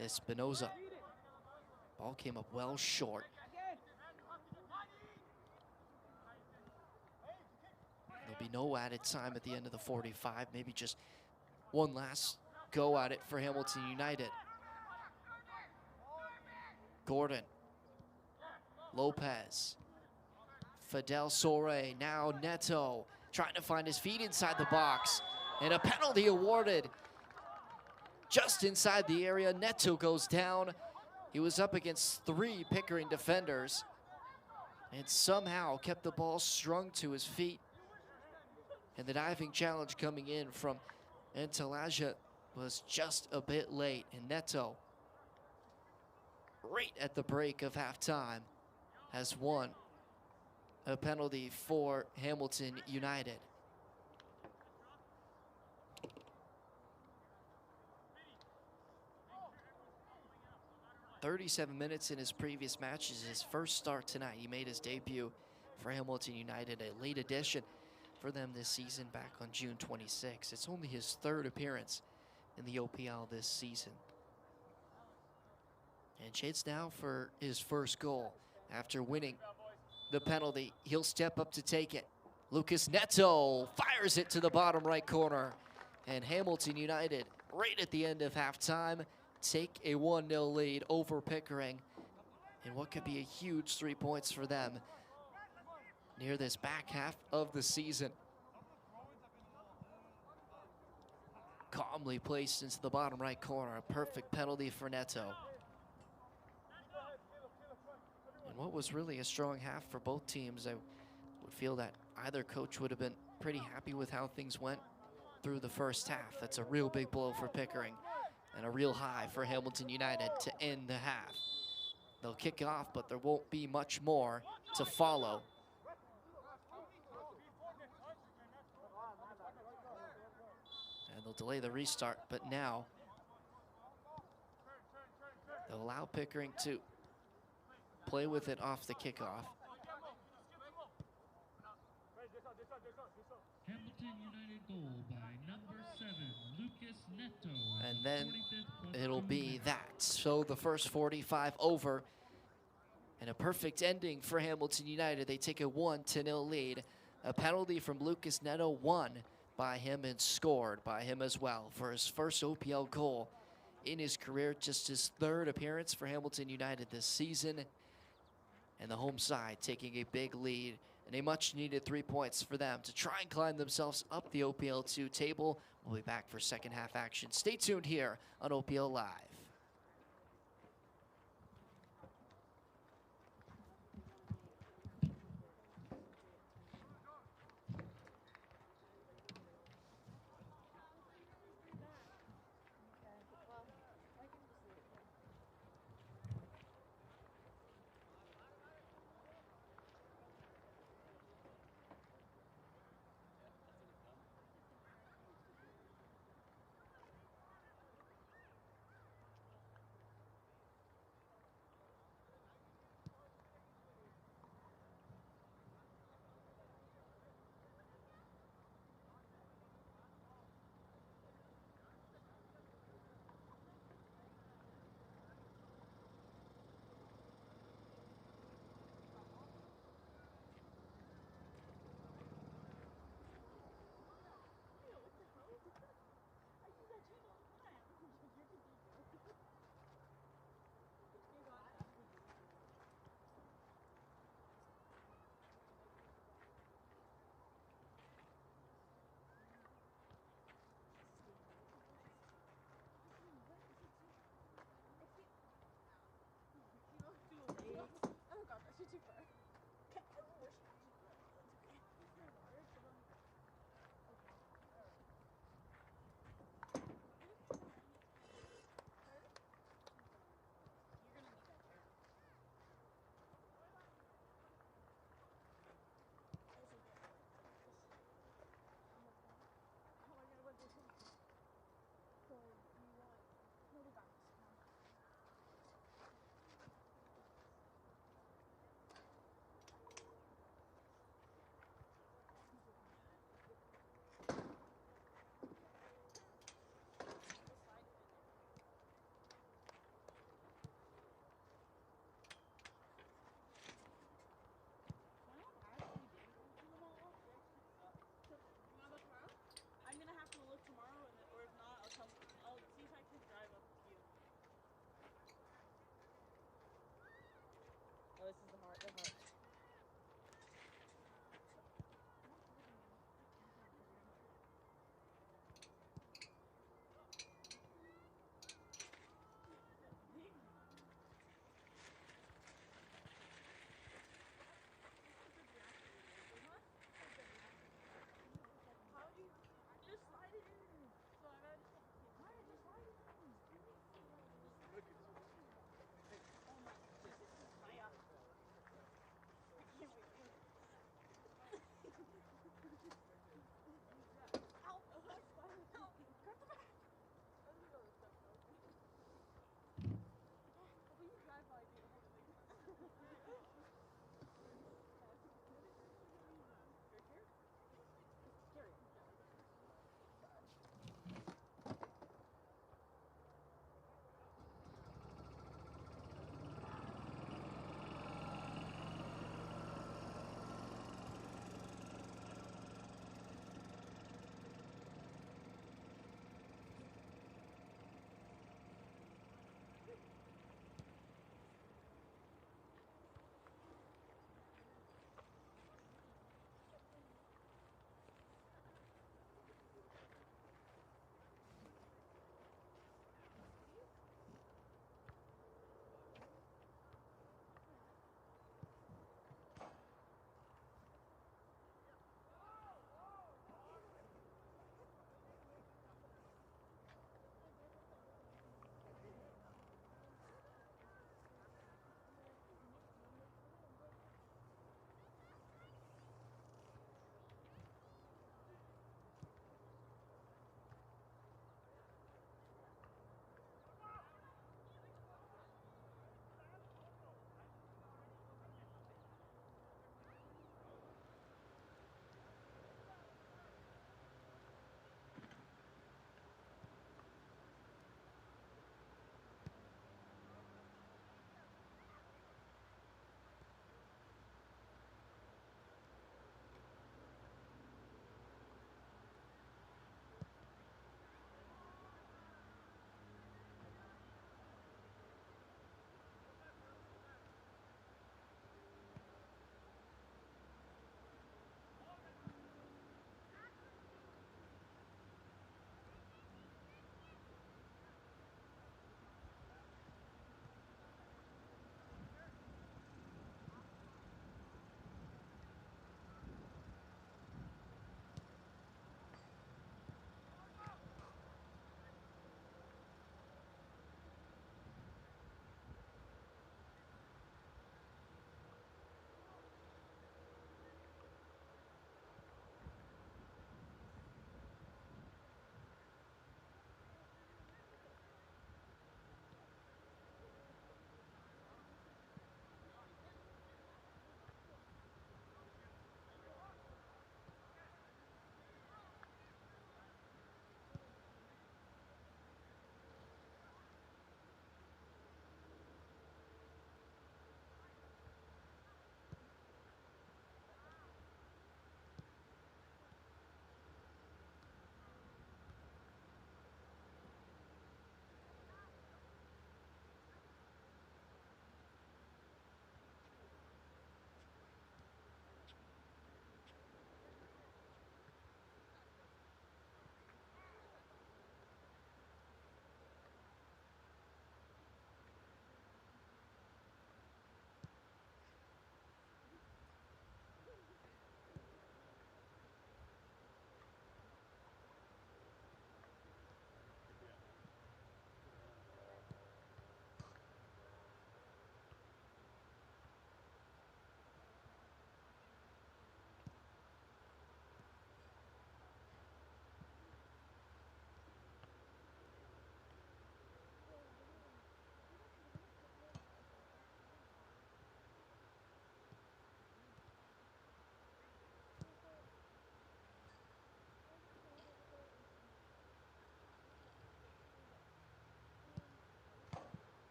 Espinoza. Ball came up well short. There'll be no added time at the end of the 45. Maybe just one last go at it for Hamilton United. Gordon. Lopez. Fidel Sore. Now Neto trying to find his feet inside the box. And a penalty awarded just inside the area. Neto goes down. He was up against 3 Pickering defenders and somehow kept the ball strung to his feet. And the diving challenge coming in from Antalaja was just a bit late. And Neto, right at the break of halftime, has won a penalty for Hamilton United. "37 minutes in his previous matches, his first start tonight. He made his debut for Hamilton United, a late addition for them this season back on June 26. It's only his 3rd appearance in the OPL this season. And chance now for his first goal. After winning the penalty, he'll step up to take it. Lucas Neto fires it to the bottom right corner. And Hamilton United, right at the end of halftime, take a 1-0 lead over Pickering. And what could be a huge 3 points for them near this back half of the season. Calmly placed into the bottom right corner. A perfect penalty for Neto. And what was really a strong half for both teams. I would feel that either coach would have been pretty happy with how things went through the first half. That's a real big blow for Pickering and a real high for Hamilton United to end the half. They'll kick off, but there won't be much more to follow. And they'll delay the restart, but now they'll allow Pickering to play with it off the kickoff. Hamilton United goal by number 7, Lucas Neto. And then it'll be that. So the first 45 over. And a perfect ending for Hamilton United. They take a 1-0 lead. A penalty from Lucas Neto, won by him and scored by him as well for his first OPL goal in his career. Just his 3rd appearance for Hamilton United this season. And the home side taking a big lead and a much needed 3 points for them to try and climb themselves up the OPL 2 table. We'll be back for second half action. Stay tuned here on OPL Live.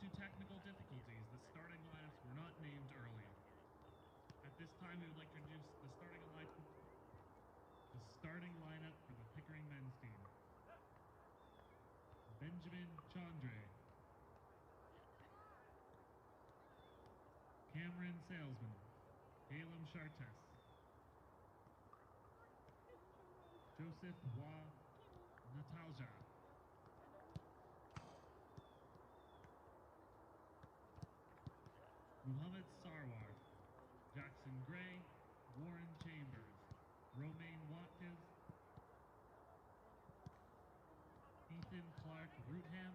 to technical difficulties, the starting lineups were not named earlier. At this time, we would like to introduce the starting lineup for the Pickering men's team. Benjamin Chandre, Cameron Salesman, Caleb Chartes, Joseph Wa Natalja, Muhammad Sarwar, Jackson Gray, Warren Chambers, Romaine Watkins, Ethan Clark Rootham,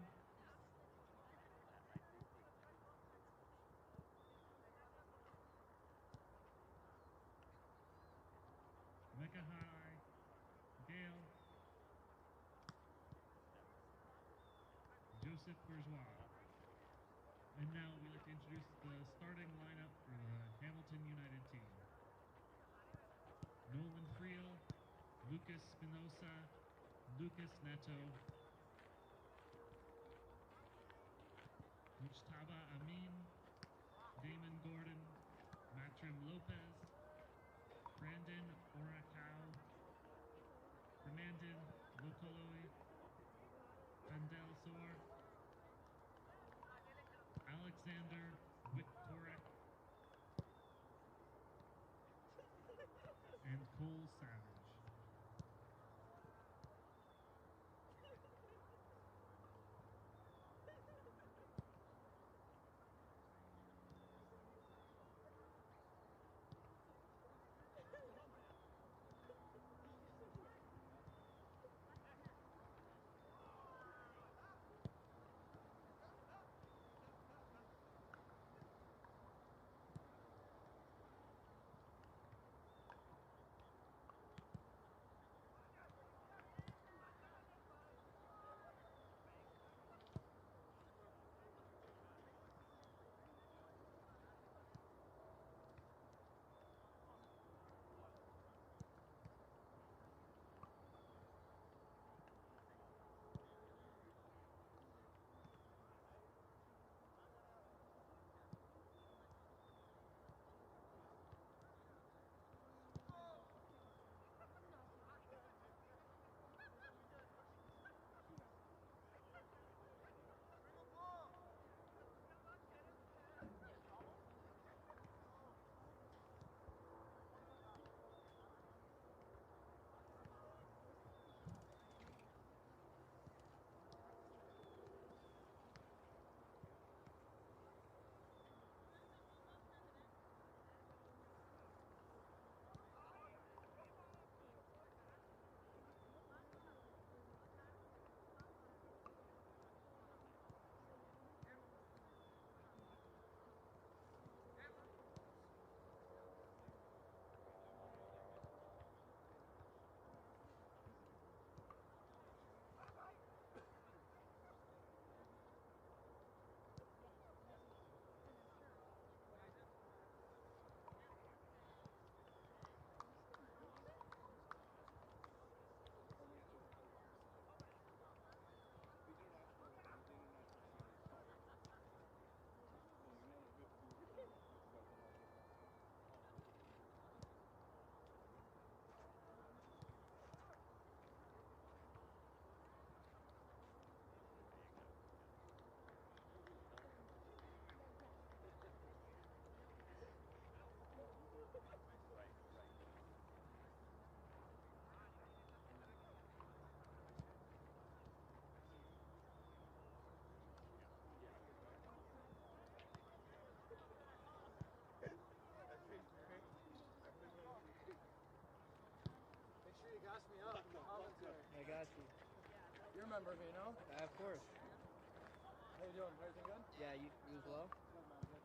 Mekahai Gale, Joseph Bourgeois. And now we'd like to introduce the starting lineup for the Hamilton United team. Nolan Friel, Lucas Spinoza, Lucas Neto, Mujtaba Amin, Damon Gordon, Matrim Lopez, Brandon Orakau, Fernandin Lokoloi, Vandel Sor, Alexander Wiktorek, and Cole Savage. Make sure you gas me up in the commentary. I got you. You remember me, no? Of course. How you doing? Everything good? Yeah, you as well? Good, man. Good.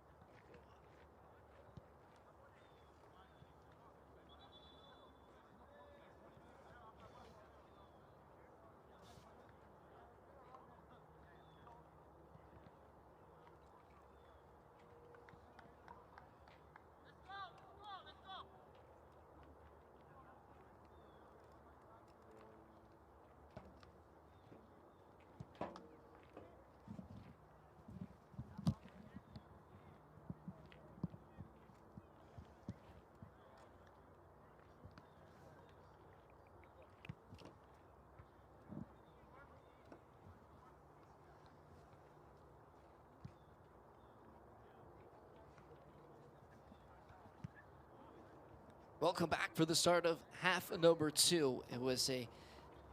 Welcome back for the start of half number 2. It was a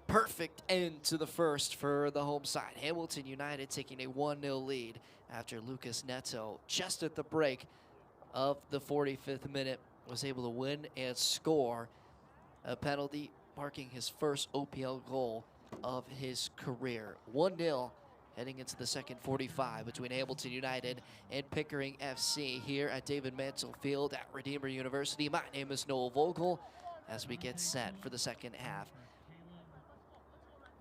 perfect end to the first for the home side. Hamilton United taking a 1-0 lead after Lucas Neto, just at the break of the 45th minute, was able to win and score a penalty, marking his first OPL goal of his career. 1-0 heading into the second 45 between Hamilton United and Pickering FC here at David Mantle Field at Redeemer University. My name is Noel Vogel as we get set for the second half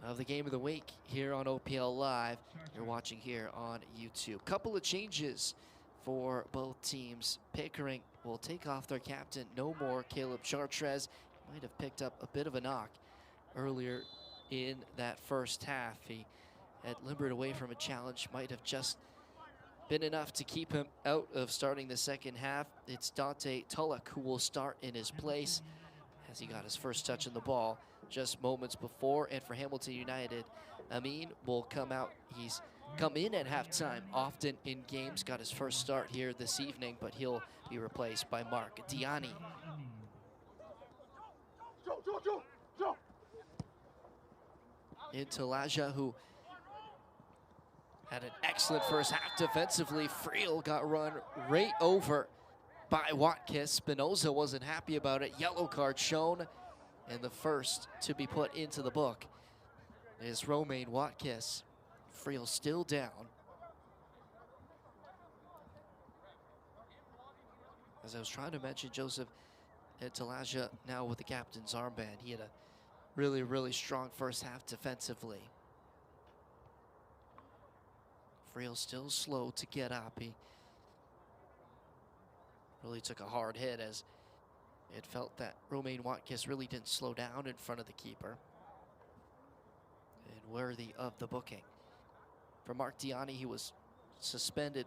of the game of the week here on OPL Live. You're watching here on YouTube. Couple of changes for both teams. Pickering will take off their captain. No more Caleb Chartres. Might have picked up a bit of a knock earlier in that first half. He had limbered away from a challenge. Might have just been enough to keep him out of starting the second half. It's Dante Tulloch who will start in his place as he got his first touch on the ball just moments before. And for Hamilton United, Amin will come out. He's come in at halftime often in games, got his first start here this evening, but he'll be replaced by Mark Diani. Into Laja, who had an excellent first half defensively. Friel got run right over by Watkis. Spinoza wasn't happy about it. Yellow card shown, and the first to be put into the book is Romain Watkis. Friel still down. As I was trying to mention, Joseph Talaja now with the captain's armband. He had a really, really strong first half defensively. Friel still slow to get up. He really took a hard hit as it felt that Romain Watkis really didn't slow down in front of the keeper. And worthy of the booking. For Mark Diani, he was suspended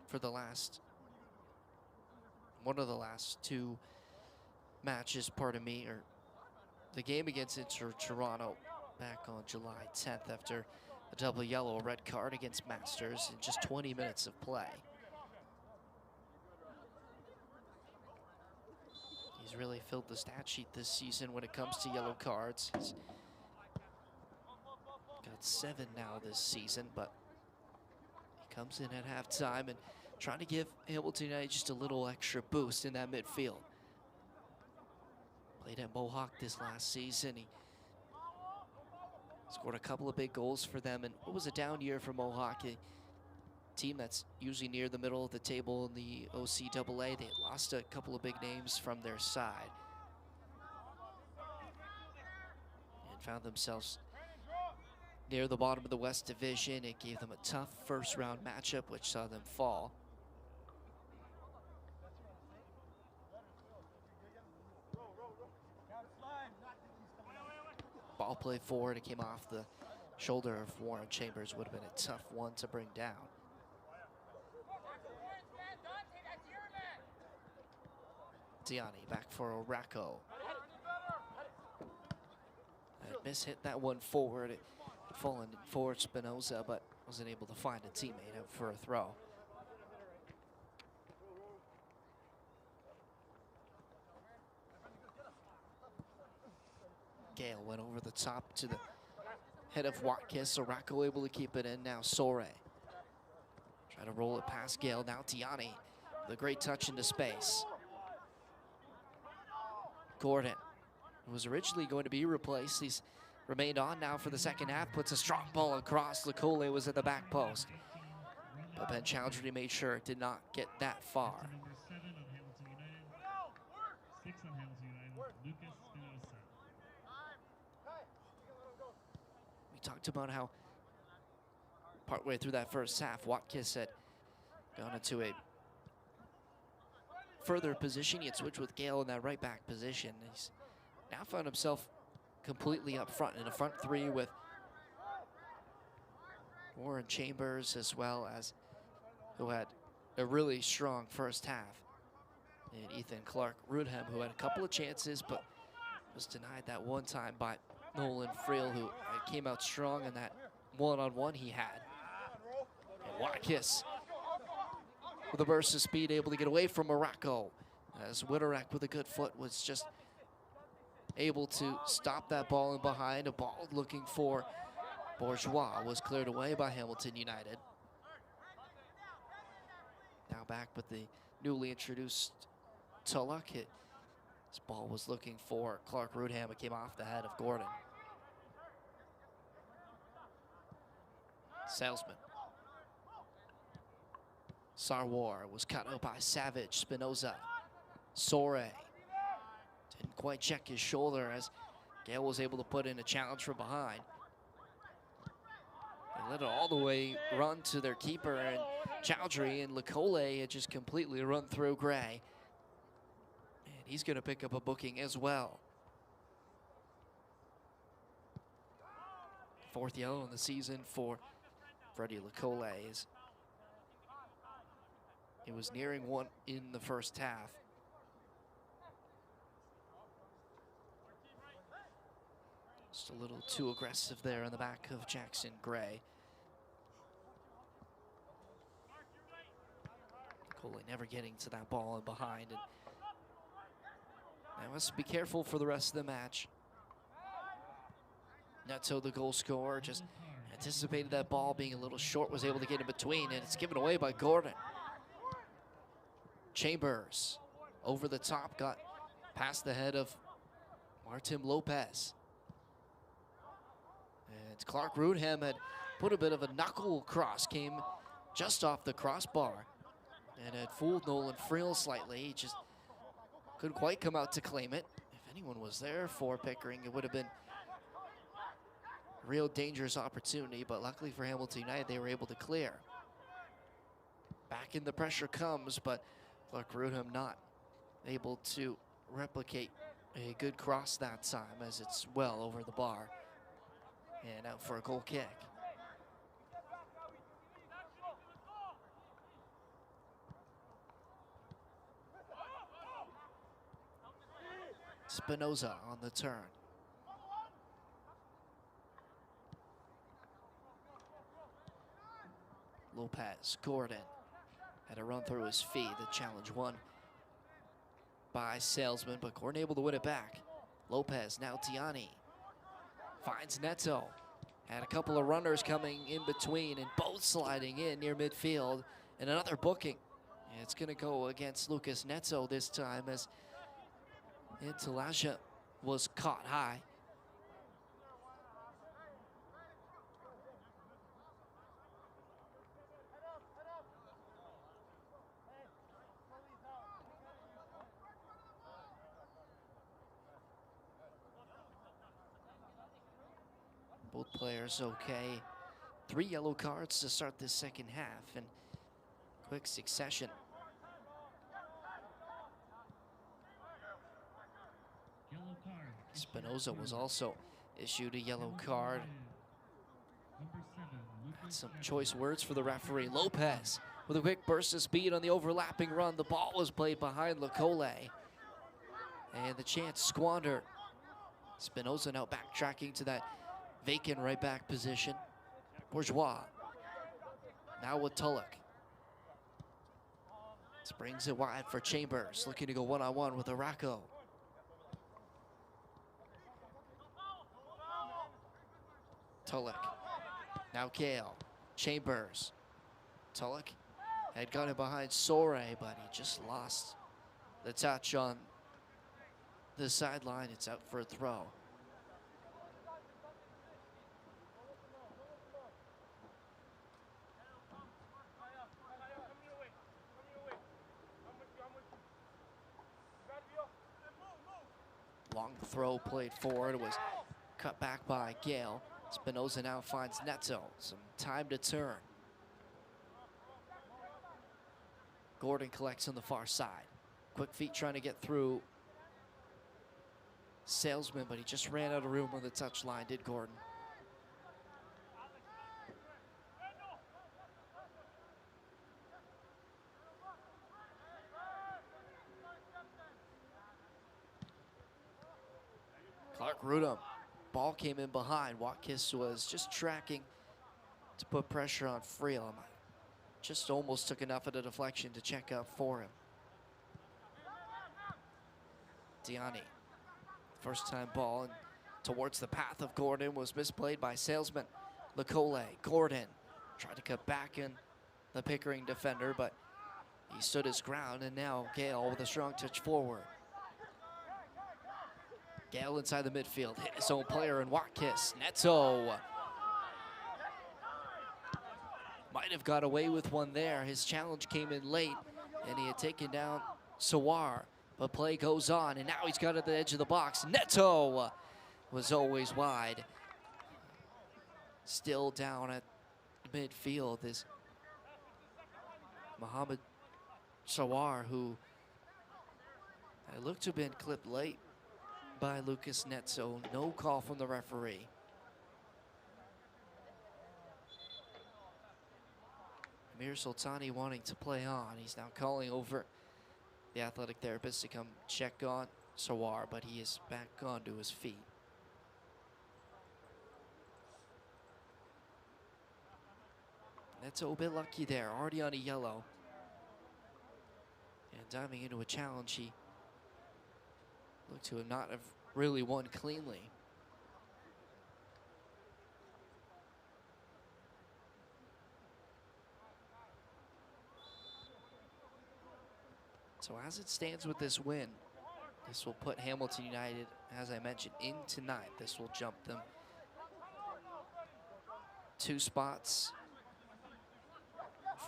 for one of the last 2 matches, pardon me, or the game against Inter Toronto back on July 10th after a double yellow, red card against Masters in just 20 minutes of play. He's really filled the stat sheet this season when it comes to yellow cards. He's got 7 now this season, but he comes in at halftime and trying to give Hamilton United just a little extra boost in that midfield. Played at Mohawk this last season. He scored a couple of big goals for them, and it was a down year for Mohawk, a team that's usually near the middle of the table in the OCAA. They lost a couple of big names from their side and found themselves near the bottom of the West Division. It gave them a tough first round matchup, which saw them fall. Ball play forward, it came off the shoulder of Warren Chambers. Would have been a tough one to bring down. Diani back for Orako. Miss hit that one forward. It had fallen for Spinoza, but wasn't able to find a teammate out for a throw. Gale went over the top to the head of Watkis. Orako able to keep it in. Now Sore. Try to roll it past Gale. Now Diani with a great touch into space. Gordon, who was originally going to be replaced, he's remained on now for the second half. Puts a strong ball across. Lecole was at the back post, but Ben Chowdhury made sure it did not get that far. Number 7 on Hamilton United. 6 on Hamilton United. Lucas Spinoza. We talked about how partway through that first half, Watkis had gone into a further position. He had switched with Gale in that right back position. He's now found himself completely up front in a front 3 with Warren Chambers, as well as who had a really strong first half, and Ethan Clark Rudham, who had a couple of chances but was denied that one time by Nolan Friel, who came out strong in that one-on-one he had. And Watkis with a burst of speed, able to get away from Morocco as Witterek with a good foot was just able to stop that ball in behind. A ball looking for Bourgeois was cleared away by Hamilton United. Now back with the newly introduced Tulloch. This ball was looking for Clark Rudham. It came off the head of Gordon. Salesman. Sarwar was cut out by Savage. Spinoza. Sore didn't quite check his shoulder as Gale was able to put in a challenge from behind. They let it all the way run to their keeper, and Chowdhury and Lecole had just completely run through Gray. And he's going to pick up a booking as well. Fourth yellow in the season for Freddie Lecole. It was nearing one in the first half. Just a little too aggressive there in the back of Jackson Gray. Coley never getting to that ball and behind. And they must be careful for the rest of the match. Neto, the goal scorer, just anticipated that ball being a little short, was able to get in between, and it's given away by Gordon. Chambers over the top, got past the head of Martin Lopez. And Clark Rudham had put a bit of a knuckle cross, came just off the crossbar, and had fooled Nolan Friel slightly. He just couldn't quite come out to claim it. If anyone was there for Pickering, it would have been a real dangerous opportunity, but luckily for Hamilton United, they were able to clear. Back in the pressure comes, but Clark Rudham not able to replicate a good cross that time, as it's well over the bar. And out for a goal kick. Spinoza on the turn. Lopez, Gordon had a run through his feet. The challenge won by Salesman, but Gordon able to win it back. Lopez, now Tiani. Finds Neto. Had a couple of runners coming in between and both sliding in near midfield. And another booking. And it's going to go against Lucas Neto this time, as Intalaja was caught high. Both players okay. 3 yellow cards to start this second half in quick succession. Yellow card. Spinoza was also issued a yellow card. Number 7, Lucas Some Evans. choice words for the referee. Lopez with a quick burst of speed on the overlapping run. The ball was played behind Lecole, and the chance squandered. Spinoza now backtracking to that vacant right back position. Bourgeois now with Tulloch. This brings it wide for Chambers, looking to go one-on-one with Araco. Tulloch, now Gale, Chambers. Tulloch had got it behind Sore, but he just lost the touch on the sideline. It's out for a throw. Long throw played forward, was cut back by Gale. Spinoza now finds Neto, some time to turn. Gordon collects on the far side. Quick feet trying to get through Salesman, but he just ran out of room on the touchline, did Gordon. Clark Rudham, ball came in behind. Watkis was just tracking to put pressure on Friel. Just almost took enough of the deflection to check up for him. Diani. First time ball and towards the path of Gordon was misplayed by Salesman. Lecole, Gordon tried to cut back in the Pickering defender, but he stood his ground, and now Gale with a strong touch forward. Gale inside the midfield, hit his own player, and Watkis. Neto might have got away with one there. His challenge came in late, and he had taken down Sawar. But play goes on, and now he's got at the edge of the box. Neto was always wide. Still down at midfield is Mohamed Sawar, who looked to have been clipped late by Lucas Neto. No call from the referee. Amir Sultani wanting to play on. He's now calling over the athletic therapist to come check on Sawar, but he is back onto his feet. Neto a bit lucky there, already on a yellow. And diving into a challenge, he looked to not have really won cleanly. So as it stands with this win, this will put Hamilton United, as I mentioned, into ninth. This will jump them 2 spots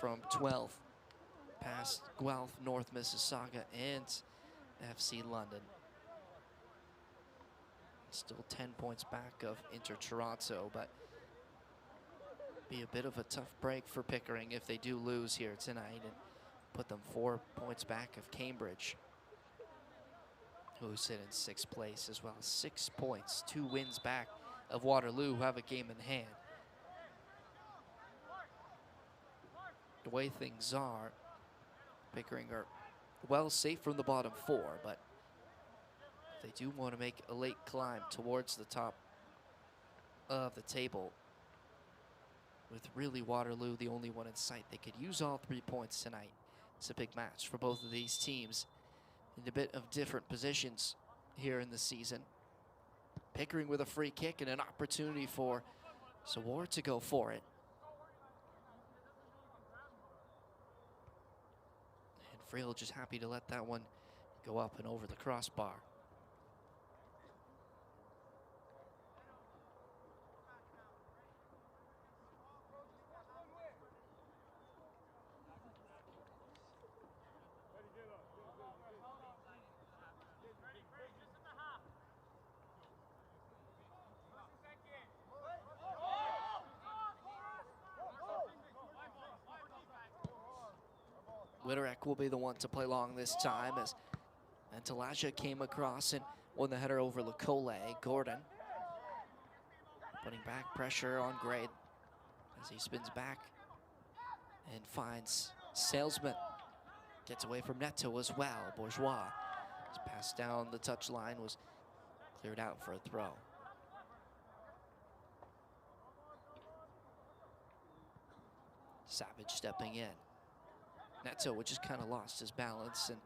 from 12th past Guelph, North Mississauga, and FC London. Still 10 points back of Inter Toronto, but be a bit of a tough break for Pickering if they do lose here tonight, and put them 4 points back of Cambridge, who sit in 6th place as well. 6 points, 2 wins back of Waterloo, who have a game in hand. The way things are, Pickering are well safe from the bottom 4, but they do want to make a late climb towards the top of the table. With really Waterloo the only one in sight, they could use all 3 points tonight. It's a big match for both of these teams in a bit of different positions here in the season. Pickering with a free kick and an opportunity for Sawar to go for it. And Friel just happy to let that one go up and over the crossbar. Witterek will be the one to play long this time, as Antalaja came across and won the header over Lecole. Gordon putting back pressure on Gray as he spins back and finds Salesman. Gets away from Neto as well. Bourgeois. His pass down the touch line was cleared out for a throw. Savage stepping in. Neto, which has kind of lost his balance, and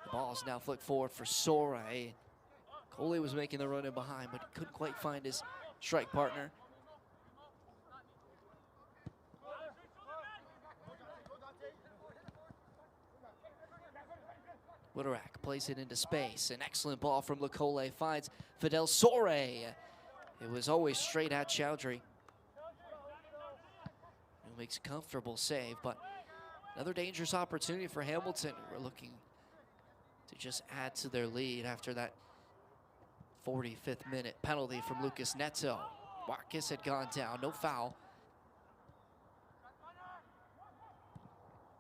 the ball is now flicked forward for Soray. Coley was making the run in behind, but couldn't quite find his strike partner. Witterek plays it into space. An excellent ball from Lecole finds Fidel Soray. It was always straight at Chowdhury, who makes a comfortable save, but another dangerous opportunity for Hamilton. We're looking to just add to their lead after that 45th minute penalty from Lucas Neto. Watkis had gone down, no foul.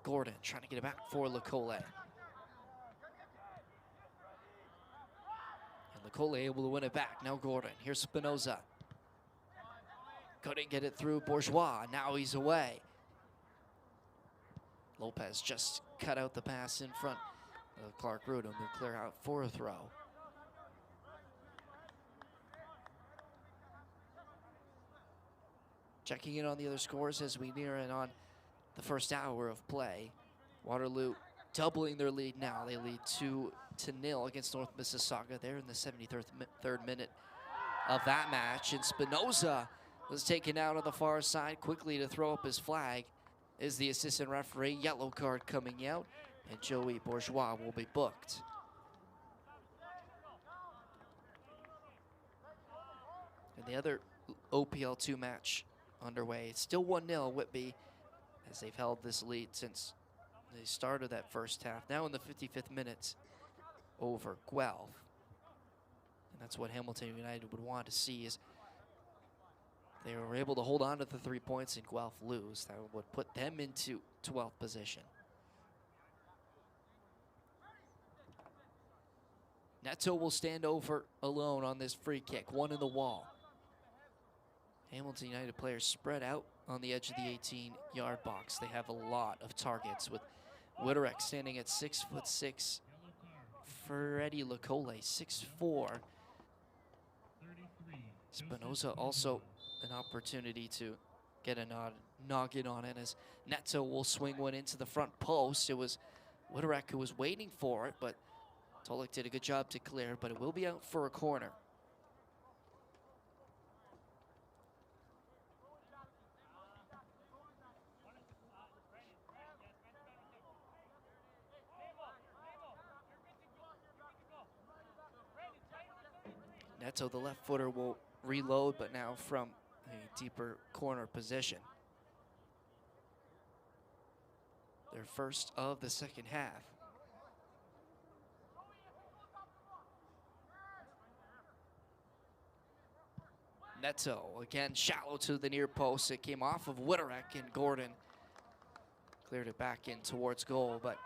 Gordon trying to get it back for Lecole. And Lecole able to win it back. Now Gordon, here's Spinoza. Couldn't get it through Bourgeois, now he's away. Lopez just cut out the pass in front of Clark Rudum to clear out for a throw. Checking in on the other scores as we near in on the first hour of play. Waterloo doubling their lead now. They lead 2-0 against North Mississauga. They're in the 73rd minute of that match, and Spinoza was taken out on the far side quickly to throw up his flag. Is the assistant referee. Yellow card coming out, and Joey Bourgeois will be booked. And the other OPL 2 match underway. It's still 1-0 Whitby, as they've held this lead since they started that first half. Now in the 55th minute over Guelph. And that's what Hamilton United would want to see, is they were able to hold on to the 3 points and Guelph lose. That would put them into 12th position. Neto will stand over alone on this free kick, one in the wall. Hamilton United players spread out on the edge of the 18-yard box. They have a lot of targets, with Witterek standing at 6'6". Freddie Lacole, 6'4". Spinoza also an opportunity to get a noggin on it, as Neto will swing one into the front post. It was Witterek who was waiting for it, but Tolik did a good job to clear, but it will be out for a corner. Neto, the left footer, will reload, but now from a deeper corner position. Their first of the second half. Neto, again shallow to the near post. It came off of Witterek, and Gordon cleared it back in towards goal, but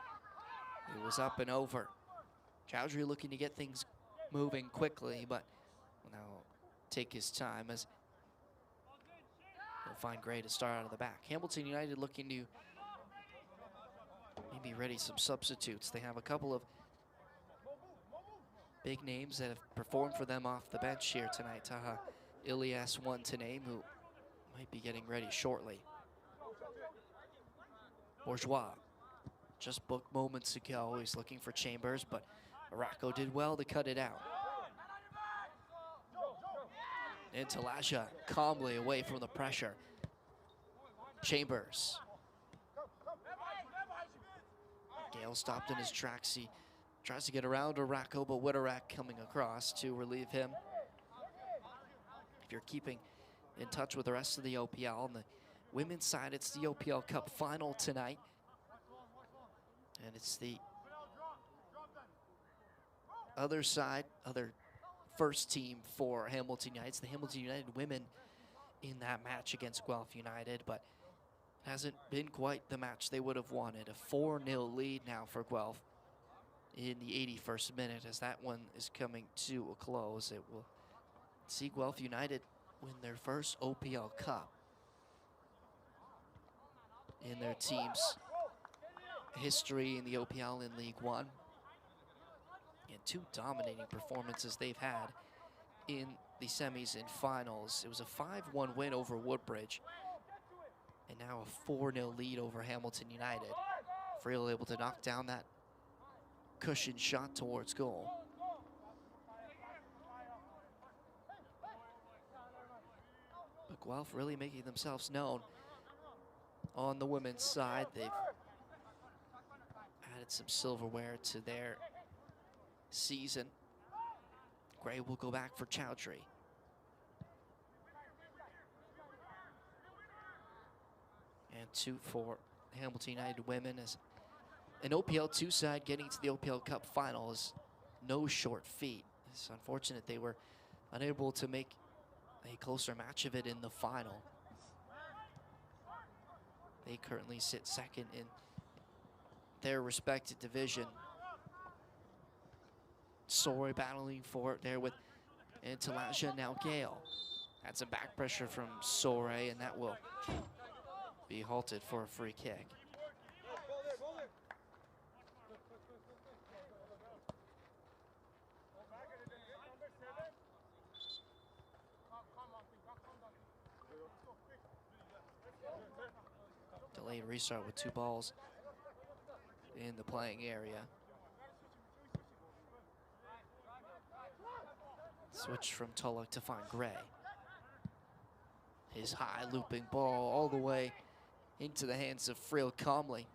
it was up and over. Chowdhury looking to get things moving quickly, but will now take his time, as he'll find Gray to start out of the back. Hamilton United looking to maybe ready some substitutes. They have a couple of big names that have performed for them off the bench here tonight. Taha Ilias, one to name, who might be getting ready shortly. Bourgeois just booked moments ago. He's looking for Chambers, but Araco did well to cut it out. And Talasha calmly away from the pressure. Chambers. Gale stopped in his tracks. He tries to get around Araco, but Witterek coming across to relieve him. If you're keeping in touch with the rest of the OPL, on the women's side, it's the OPL Cup final tonight. And it's the other side, other first team for Hamilton United. It's the Hamilton United women in that match against Guelph United, but hasn't been quite the match they would have wanted. A 4-0 lead now for Guelph in the 81st minute, as that one is coming to a close. It will see Guelph United win their first OPL Cup in their team's history in the OPL in League One. And 2 dominating performances they've had in the semis and finals. It was a 5-1 win over Woodbridge, and now a 4-0 lead over Hamilton United. Friel able to knock down that cushion shot towards goal. But Guelph really making themselves known on the women's side. They've added some silverware to their season. Gray will go back for Chowdhury. And 2 for Hamilton United women, as an OPL 2 side getting to the OPL Cup final is no short feat. It's unfortunate they were unable to make a closer match of it in the final. They currently sit second in their respective division. Sorry battling for it there with Talasha, now Gale. Had some back pressure from Sorey, and that will be halted for a free kick. Delayed restart with 2 balls in the playing area. Switch from Tulloch to find Gray. His high looping ball all the way into the hands of Friel calmly.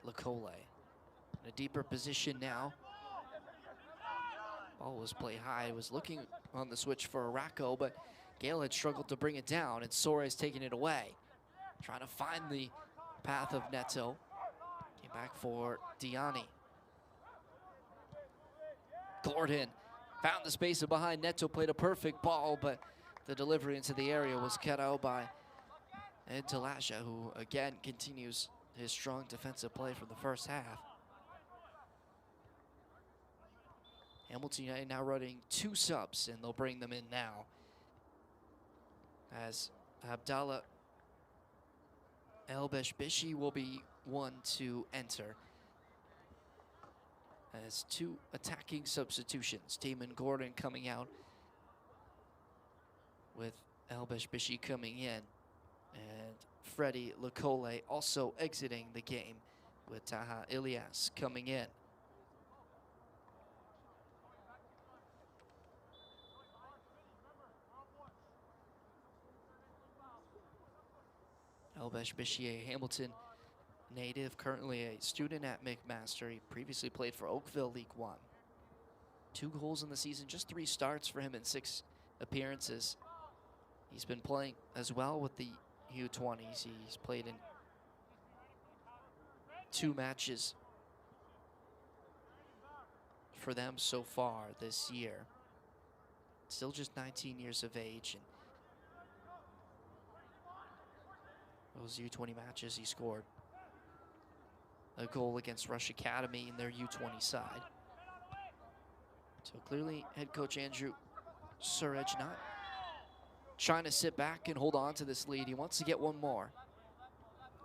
Lacole in a deeper position now. Ball was played high. Was looking on the switch for Araco, but Gale had struggled to bring it down, and Soares taking it away. Trying to find the path of Neto. Came back for Diani. Gordon found the space behind Neto, played a perfect ball, but the delivery into the area was cut out by Ed Talasha, who again continues his strong defensive play from the first half. Hamilton United now running 2 subs, and they'll bring them in now, as Abdallah El-Beshbishi will be one to enter. As 2 attacking substitutions, Damon Gordon coming out with El-Beshbishi coming in, and Freddie Lacole also exiting the game with Taha Ilyas coming in. El-Beshbishi, a Hamilton native, currently a student at McMaster. He previously played for Oakville League One. 2 goals in the season, just 3 starts for him in 6 appearances. He's been playing as well with the U20s. He's played in 2 matches for them so far this year. Still just 19 years of age, and those U20 matches he scored a goal against Rush Academy in their U20 side. So clearly head coach Andrew Surridge not trying to sit back and hold on to this lead. He wants to get one more.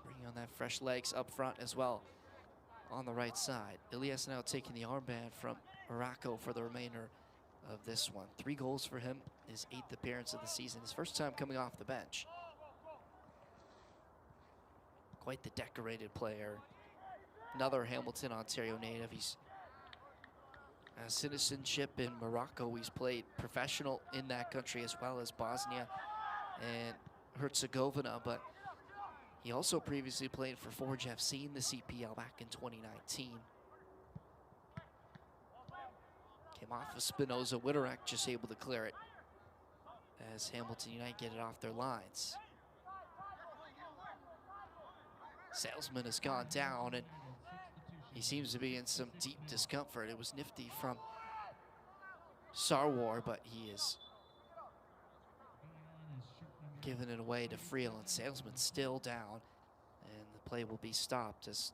Bringing on that fresh legs up front as well on the right side. Ilyas now taking the armband from Araco for the remainder of this one. 3 goals for him, his 8th appearance of the season, his first time coming off the bench. Quite the decorated player. Another Hamilton, Ontario native. He's has citizenship in Morocco. He's played professional in that country as well as Bosnia and Herzegovina, but he also previously played for Forge FC in the CPL back in 2019. Came off of Spinoza. Witterek just able to clear it as Hamilton United get it off their lines. Salesman has gone down, and he seems to be in some deep discomfort. It was nifty from Sarwar, but he is giving it away to Friel, and Salesman still down, and the play will be stopped as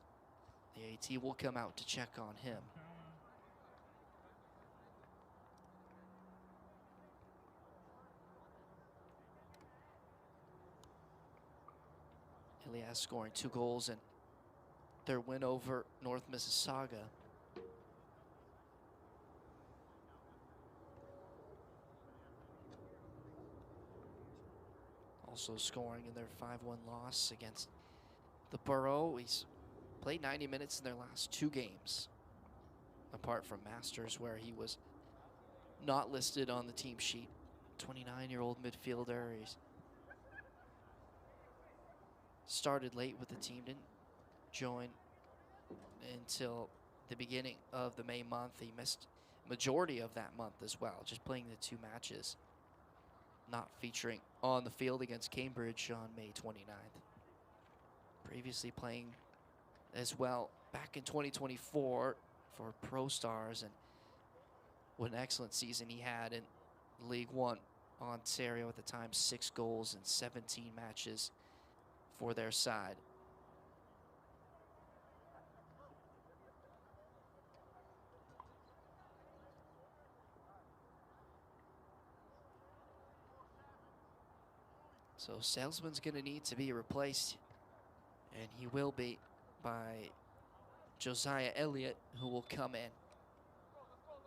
the AT will come out to check on him. Ilyas scoring 2 goals in their win over North Mississauga. Also scoring in their 5-1 loss against the Borough. He's played 90 minutes in their last 2 games, apart from Masters, where he was not listed on the team sheet. 29-year-old midfielder. He's started late with the team, didn't join until the beginning of the May month. He missed majority of that month as well, just playing the 2 matches, not featuring on the field against Cambridge on May 29th. Previously playing as well back in 2024 for Pro Stars, and what an excellent season he had in League One Ontario at the time. 6 goals in 17 matches for their side. So Salesman's going to need to be replaced, and he will be by Josiah Elliott, who will come in.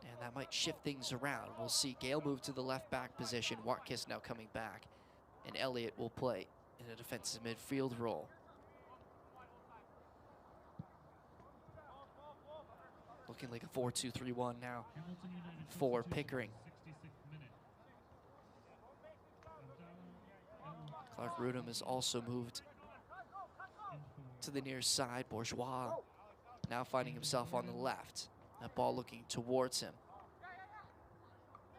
And that might shift things around. We'll see Gale move to the left back position. Watkis now coming back. And Elliott will play in a defensive midfield role. Looking like a 4-2-3-1 now Hamilton United for substitution, Pickering. 66th minute. Clark Rudham has also moved to the near side. Bourgeois now finding himself on the left. That ball looking towards him.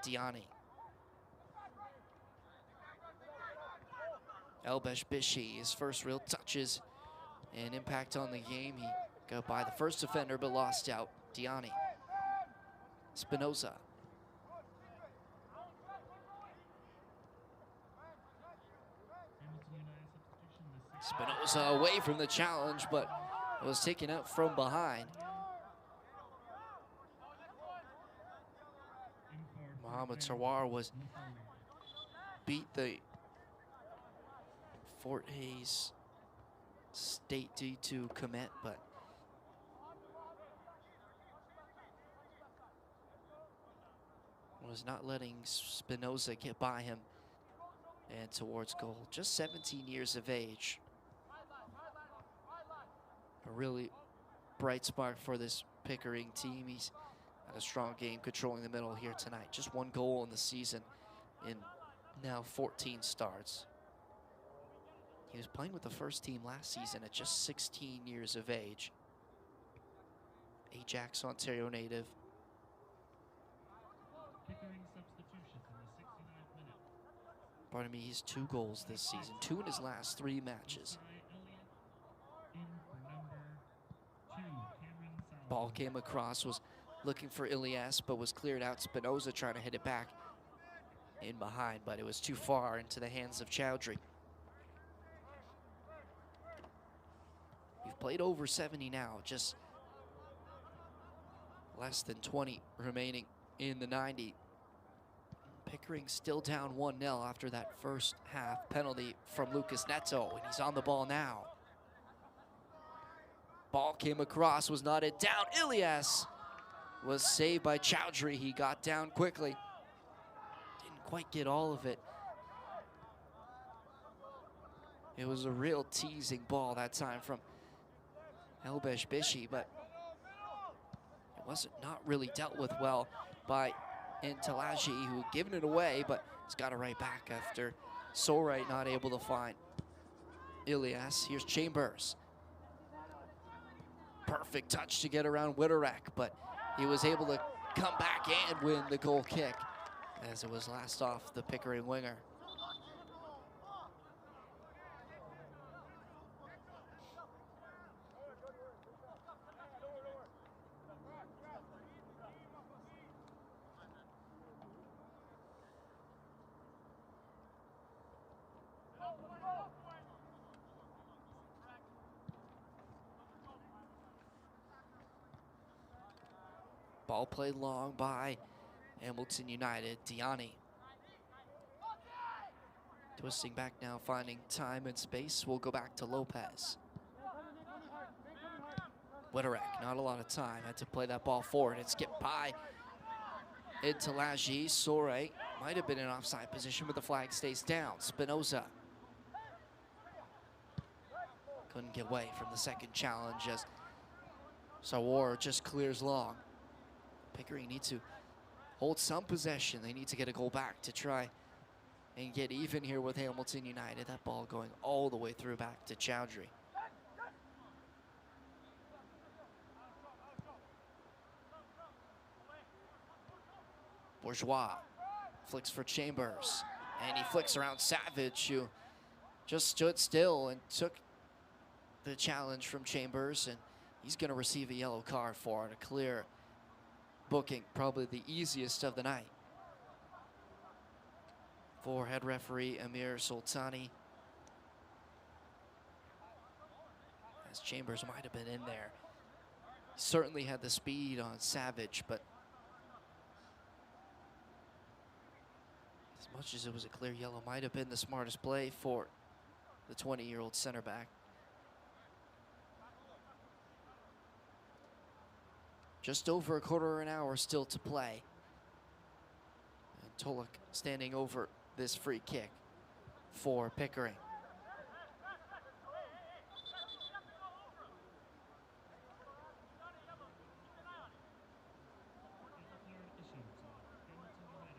Diani. Elbesh Bishi, his first real touches and impact on the game. He got by the first defender but lost out. Diani. Spinoza. Spinoza away from the challenge, but was taken out from behind. Mohamed Sarwar was beat the Fort Hayes State D2 commit, but was not letting Spinoza get by him and towards goal. Just 17 years of age. A really bright spark for this Pickering team. He's had a strong game controlling the middle here tonight. Just one goal in the season in now 14 starts. He was playing with the first team last season at just 16 years of age. Ajax, Ontario native. Pickering substitutions in the 69th minute. Pardon me, he's 2 goals this season, 2 in his last 3 matches. In for number 2, Cameron Salazar. Ball came across, was looking for Ilias, but was cleared out. Spinoza trying to hit it back in behind, but it was too far into the hands of Chowdhury. We've played over 70 now, just less than 20 remaining in the 90. Pickering still down 1-0 after that first half penalty from Lucas Neto, and he's on the ball now. Ball came across, was knotted down. Ilias was saved by Chowdhury. He got down quickly. Didn't quite get all of it. It was a real teasing ball that time from Elbesh Bishi, but it wasn't not really dealt with well by Intalaji, who had given it away, but it's got it right back after Sorite not able to find Ilias. Here's Chambers. Perfect touch to get around Witterek, but he was able to come back and win the goal kick as it was last off the Pickering winger. Ball played long by Hamilton United. Diani. Twisting back now, finding time and space. We'll go back to Lopez. Witterek, not a lot of time. Had to play that ball forward and skip by Intalaji. Sorite might have been in offside position, but the flag stays down. Spinoza couldn't get away from the second challenge as Sawar just clears long. Pickering needs to hold some possession. They need to get a goal back to try and get even here with Hamilton United. That ball going all the way through back to Chowdhury. Bourgeois flicks for Chambers, and he flicks around Savage, who just stood still and took the challenge from Chambers, and he's going to receive a yellow card for it, a clear booking, probably the easiest of the night for head referee Amir Sultani, as Chambers might have been in there. He certainly had the speed on Savage, but as much as it was a clear yellow, might have been the smartest play for the 20-year-old center back. Just over a quarter of an hour still to play. And Tulloch standing over this free kick for Pickering.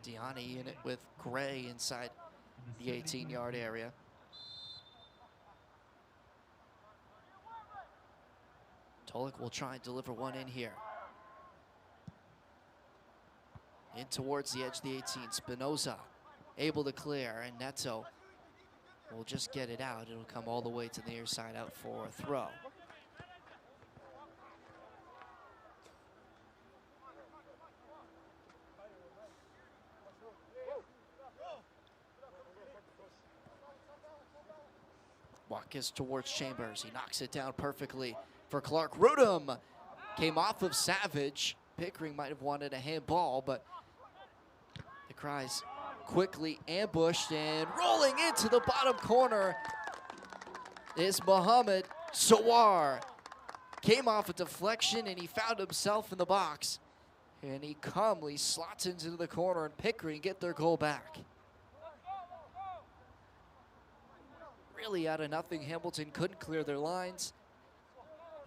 Diani in it with Gray inside the 18-yard area. Tulloch will try and deliver one in here. In towards the edge of the 18. Spinoza able to clear, and Neto will just get it out. It'll come all the way to the near side out for a throw. Watkins towards Chambers. He knocks it down perfectly for Clark. Rudum came off of Savage. Pickering might have wanted a handball, but the Cries quickly ambushed, and rolling into the bottom corner is Mohamed Sawar. Came off a deflection, and he found himself in the box. And he calmly slots into the corner, and Pickering get their goal back. Really out of nothing, Hamilton couldn't clear their lines,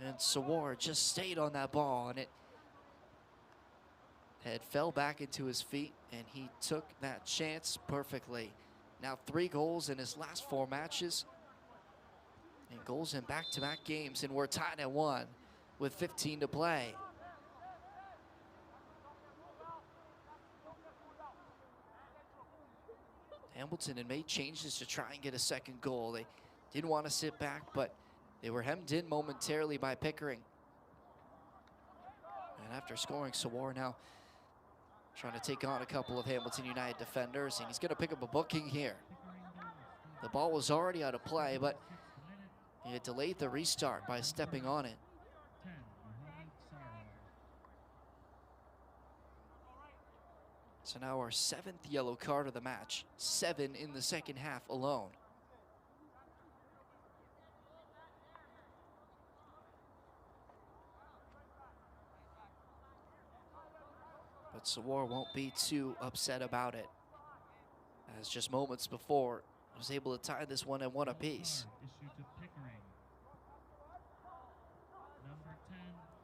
and Sawar just stayed on that ball, and it fell back into his feet, and he took that chance perfectly. Now 3 goals in his last 4 matches, and goals in back-to-back games, and we're tied at 1 with 15 to play. Hamilton had made changes to try and get a second goal. They didn't want to sit back, but they were hemmed in momentarily by Pickering. And after scoring, Sawar now trying to take on a couple of Hamilton United defenders, and he's going to pick up a booking here. The ball was already out of play, but he had delayed the restart by stepping on it. So now our 7th yellow card of the match, 7 in the second half alone. But Sawar won't be too upset about it, as just moments before was able to tie this one at 1 apiece.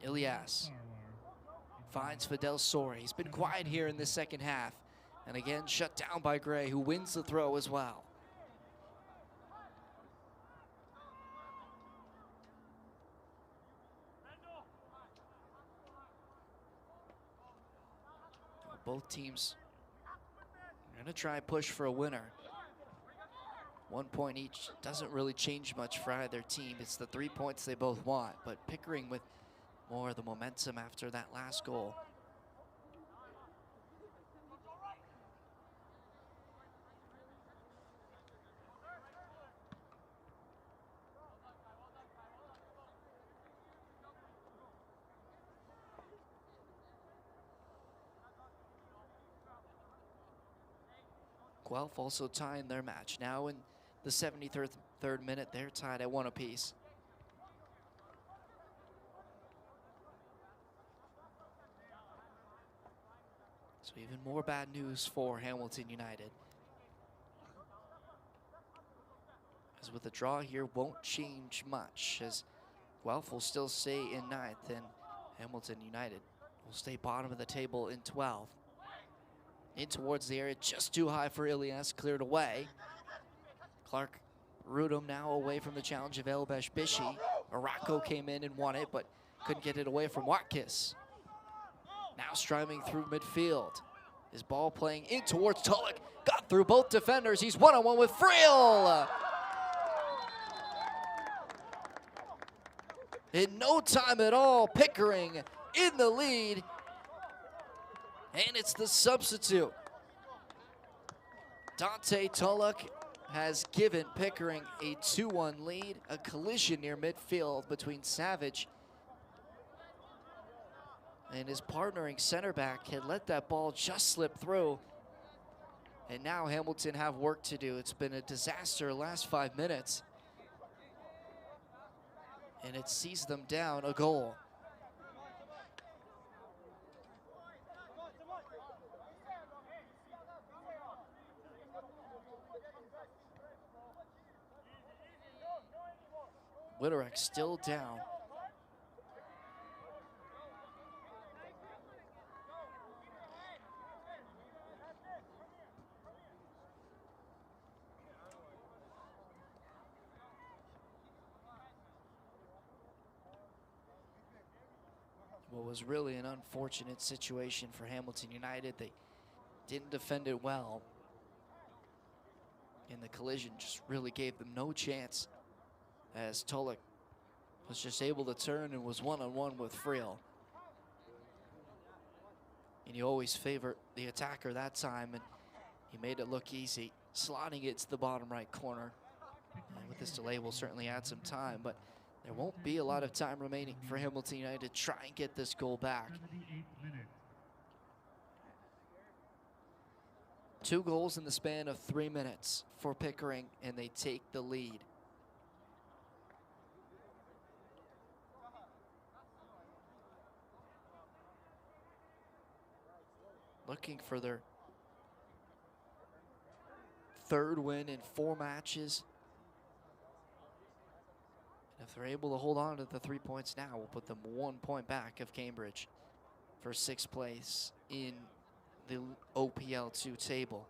Ilyas finds Fidel Sori. He's been quiet here in the second half, and again shut down by Gray, who wins the throw as well. Both teams are going to try and push for a winner. 1 point each doesn't really change much for either team. It's the 3 points they both want, but Pickering with more of the momentum after that last goal. Guelph also tying their match. Now in the 73rd minute, they're tied at 1 apiece. So even more bad news for Hamilton United, as with the draw here won't change much, as Guelph will still stay in 9th and Hamilton United will stay bottom of the table in 12th. In towards the area, just too high for Ilyas, cleared away. Clark Rudum now away from the challenge of Elbesh Bishi. Morocco came in and won it, but couldn't get it away from Watkins. Now striving through midfield. His ball playing in towards Tulloch. Got through both defenders. He's one-on-one with Friel. In no time at all, Pickering in the lead. And it's the substitute. Dante Tulloch has given Pickering a 2-1 lead. A collision near midfield between Savage and his partnering center back had let that ball just slip through. And now Hamilton have work to do. It's been a disaster last 5 minutes. And it sees them down a goal. Whitterick still down. What was really an unfortunate situation for Hamilton United. They didn't defend it well. And the collision just really gave them no chance, as Tulloch was just able to turn and was one-on-one with Friel. And you always favor the attacker that time, and he made it look easy, slotting it to the bottom right corner. And with this delay, we'll certainly add some time, but there won't be a lot of time remaining for Hamilton United to try and get this goal back. 78th minute. 2 goals in the span of 3 minutes for Pickering, and they take the lead. Looking for their 3rd win in 4 matches. And if they're able to hold on to the 3 points now, we'll put them 1 point back of Cambridge for 6th place in the OPL 2 table.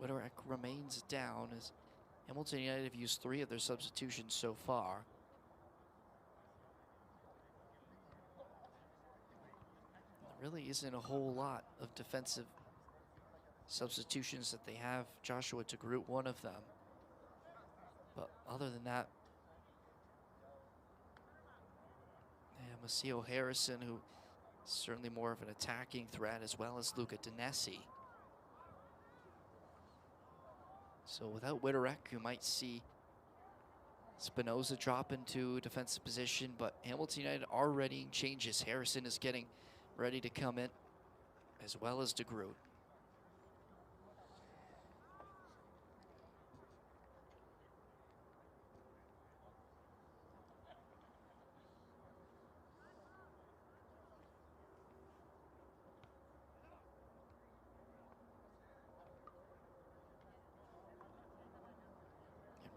Whitterick remains down as Hamilton United have used 3 of their substitutions so far. There really isn't a whole lot of defensive substitutions that they have. Joshua DeGroot, one of them. But other than that, yeah, Maceo Harrison, who is certainly more of an attacking threat, as well as Luca Dinesi. So without Whitterick, you might see Spinoza drop into defensive position, but Hamilton United are readying changes. Harrison is getting ready to come in, as well as DeGroot.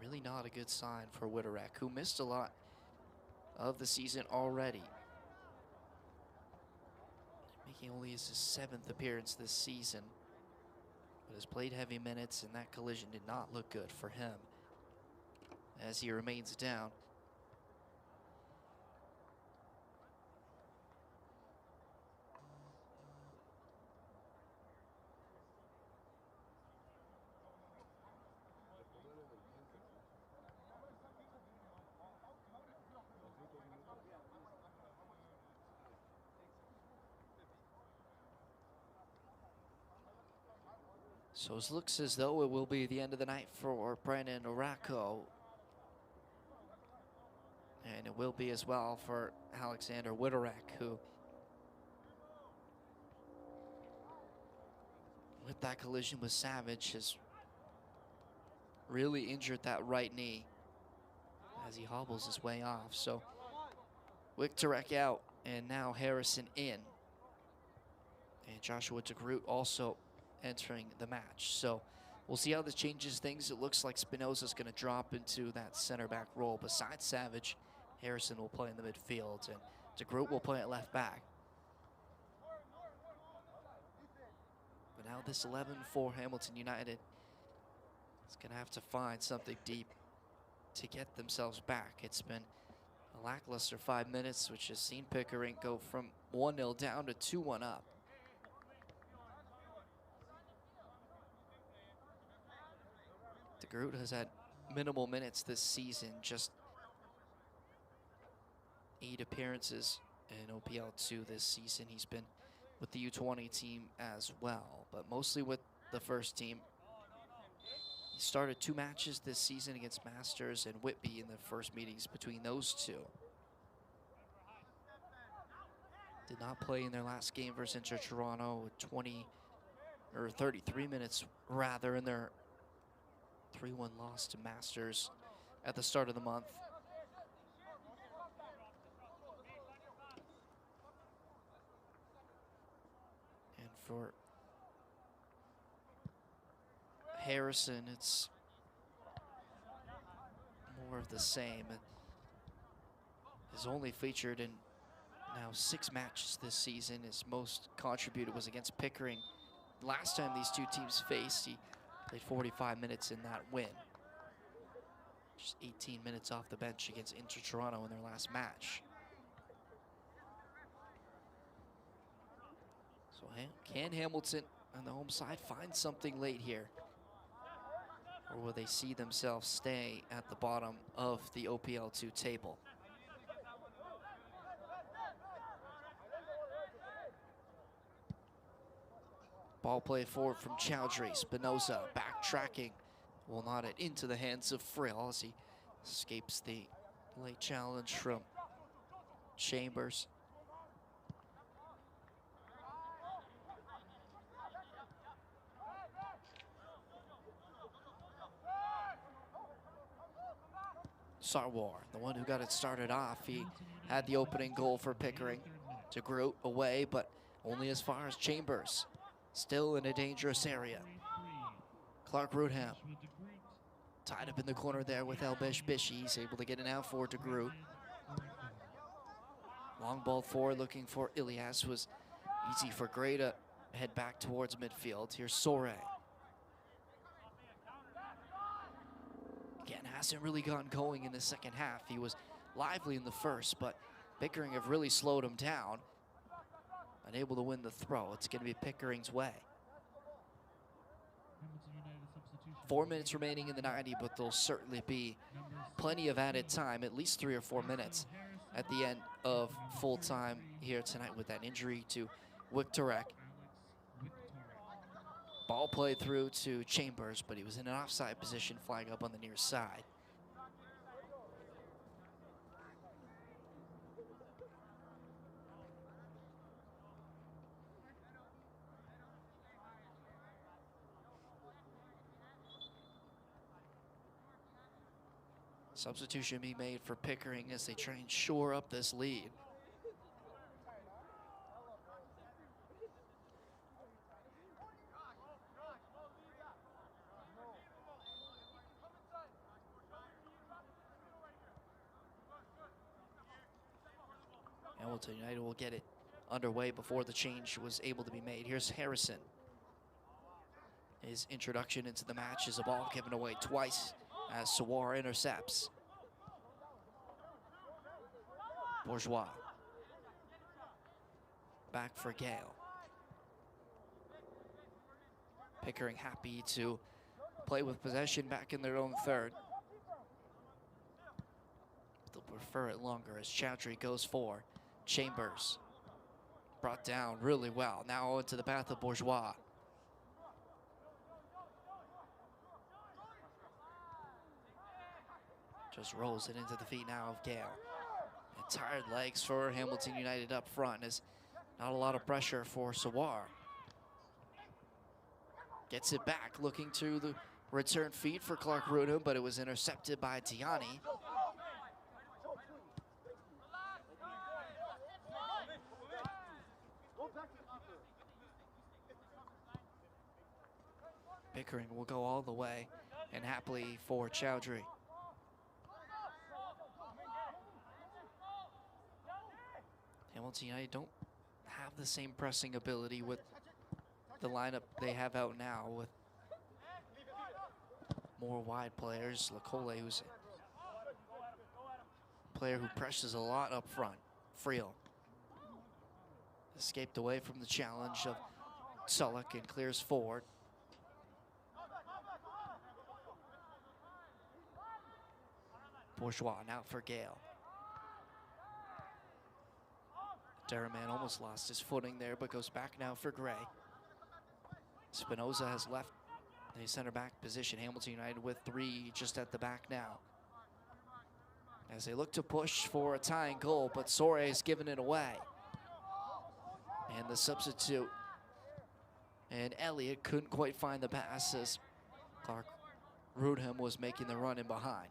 Really not a good sign for Whitterick, who missed a lot of the season already. Making only his 7th appearance this season, but has played heavy minutes, and that collision did not look good for him as he remains down. So it looks as though it will be the end of the night for Brandon Oracco. And it will be as well for Alexander Whitterick, who, with that collision with Savage, has really injured that right knee as he hobbles his way off. So Whitterick out, and now Harrison in. And Joshua DeGroot also entering the match. So we'll see how this changes things. It looks like Spinoza's going to drop into that center back role. Besides Savage, Harrison will play in the midfield, and DeGroot will play at left back. But now this 11 for Hamilton United is going to have to find something deep to get themselves back. It's been a lackluster 5 minutes, which has seen Pickering go from 1-0 down to 2-1 up. DeGroot has had minimal minutes this season, just 8 appearances in OPL 2 this season. He's been with the U20 team as well, but mostly with the first team. He started 2 matches this season against Masters and Whitby in the first meetings between those 2. Did not play in their last game versus Inter Toronto, with 33 minutes rather, in their 3-1 loss to Masters at the start of the month. for Harrison, it's more of the same. It is only featured in now 6 matches this season. His most contributed was against Pickering. Last time these two teams faced, he played 45 minutes in that win. Just 18 minutes off the bench against Inter Toronto in their last match. So can Hamilton on the home side find something late here? Or will they see themselves stay at the bottom of the OPL 2 table? Ball play forward from Chowdhury. Spinoza backtracking. Will not it into the hands of Frill as he escapes the late challenge from Chambers. Sarwar, the one who got it started off. He had the opening goal for Pickering. DeGroot away, but only as far as Chambers. Still in a dangerous area. Clark Rudham tied up in the corner there with El Bishi. He's able to get it out for DeGroot. Long ball forward looking for Ilias. Was easy for Gray to head back towards midfield. Here's Sore. Again, hasn't really gotten going in the second half. He was lively in the first, but Pickering have really slowed him down. Unable to win the throw. It's going to be Pickering's way. 4 minutes remaining in the 90, but there'll certainly be plenty of added time, at least 3 or 4 minutes at the end of full time here tonight with that injury to Wiktorek. Ball played through to Chambers, but he was in an offside position, flag up on the near side. Substitution being made for Pickering as they try and shore up this lead. Hamilton United will get it underway before the change was able to be made. Here's Harrison. His introduction into the match is a ball given away twice as Sawar intercepts. Bourgeois. Back for Gale. Pickering happy to play with possession back in their own third. They'll prefer it longer as Chowdhury goes for Chambers. Brought down really well. Now into the path of Bourgeois. Just rolls it into the feet now of Gale. And tired legs for Hamilton United up front. Is not a lot of pressure for Sawar. Gets it back, looking to the return feed for Clark Rudham, but it was intercepted by Tiani. Pickering will go all the way, and happily for Chowdhury. Hamilton United don't have the same pressing ability with the lineup they have out now, with more wide players. Lacole, who's a player who presses a lot up front. Friel escaped away from the challenge of Sullick and clears forward. Bourgeois now for Gale. Derriman almost lost his footing there, but goes back now for Gray. Spinoza has left the center back position. Hamilton United with 3 just at the back now, as they look to push for a tying goal, but Sore has given it away. And the substitute, and Elliott couldn't quite find the pass as Clark Rudham was making the run in behind.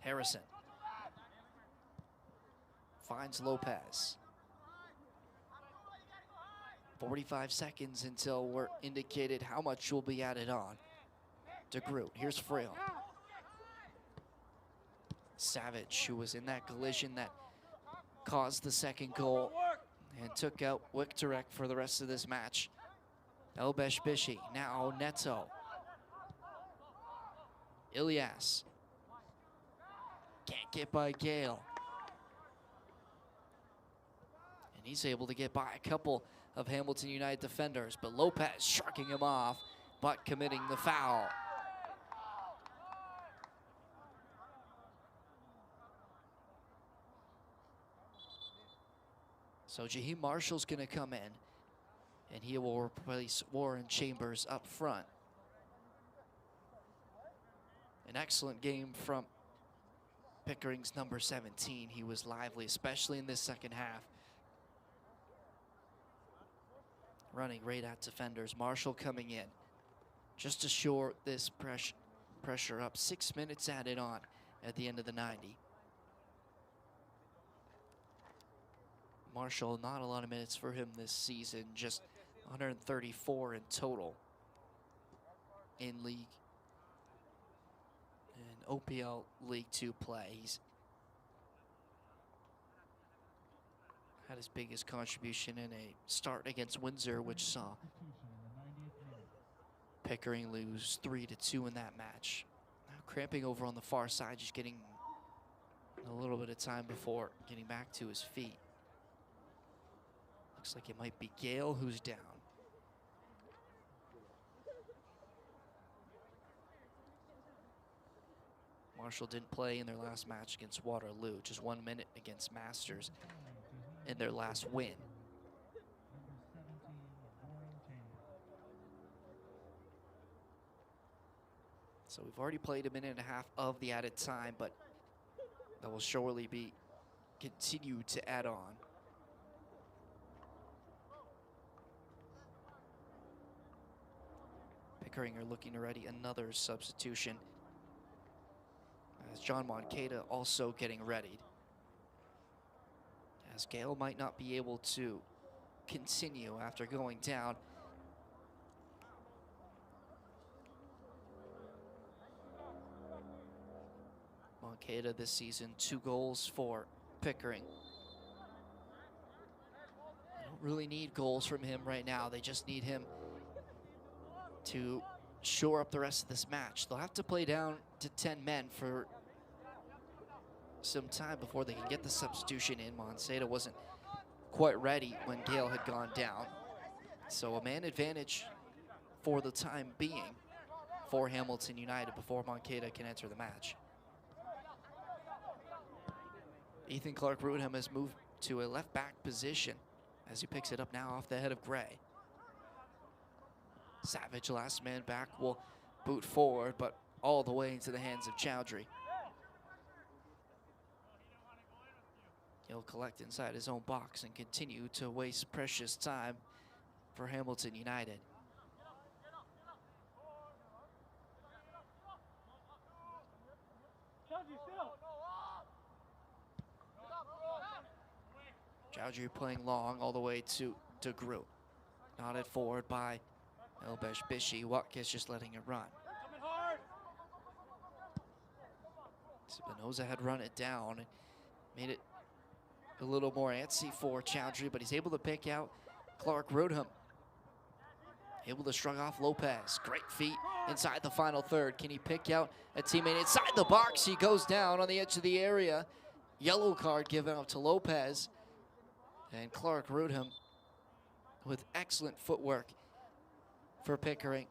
Harrison finds Lopez. 45 seconds until we're indicated how much will be added on. DeGroot, here's Frail. Savage, who was in that collision that caused the second goal and took out Wiktorek for the rest of this match. Elbesh Bishi, now Neto. Ilyas. Can't get by Gale. And he's able to get by a couple of Hamilton United defenders, but Lopez shrugging him off, but committing the foul. So Jaheim Marshall's going to come in, and he will replace Warren Chambers up front. An excellent game from Pickering's number 17. He was lively, especially in this second half. Running right at defenders. Marshall coming in just to shore this pressure up. 6 minutes added on at the end of the 90. Marshall, not a lot of minutes for him this season, just 134 in total in league and OPL League 2 play. He's had his biggest contribution in a start against Windsor, which saw Pickering lose 3-2 in that match. Now cramping over on the far side, just getting a little bit of time before getting back to his feet. Looks like it might be Gale who's down. Marshall didn't play in their last match against Waterloo, just 1 minute against Masters in their last win. So we've already played a minute and a half of the added time, but that will surely be continued to add on. Pickering are looking to ready another substitution, as John Moncada also getting readied, as Gale might not be able to continue after going down. Moncada this season, 2 goals for Pickering. They don't really need goals from him right now. They just need him to shore up the rest of this match. They'll have to play down to 10 men for some time before they can get the substitution in. Moncada wasn't quite ready when Gale had gone down. So a man advantage for the time being for Hamilton United before Moncada can enter the match. Ethan Clark-Rudham has moved to a left back position as he picks it up now off the head of Gray. Savage, last man back, will boot forward, but all the way into the hands of Chowdhury. He'll collect inside his own box and continue to waste precious time for Hamilton United. Chowdhury playing long all the way to DeGroot. Nodded forward by Elbesh Bishi. Watkins just letting it run. Spinoza had run it down and made it a little more antsy for Chowdhury, but he's able to pick out Clark-Rudham. Able to shrug off Lopez. Great feet inside the final third. Can he pick out a teammate inside the box? He goes down on the edge of the area. Yellow card given out to Lopez. And Clark-Rudham with excellent footwork for Pickering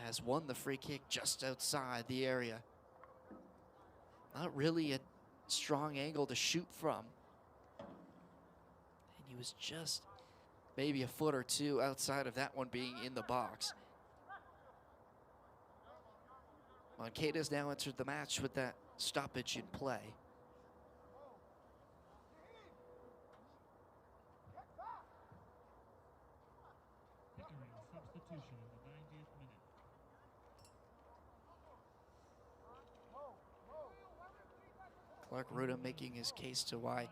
has won the free kick just outside the area. Not really a strong angle to shoot from. And he was just maybe a foot or two outside of that one being in the box. Moncada's now entered the match with that stoppage in play. Pickering substitution in the 90th minute. Clark-Rudham making his case to why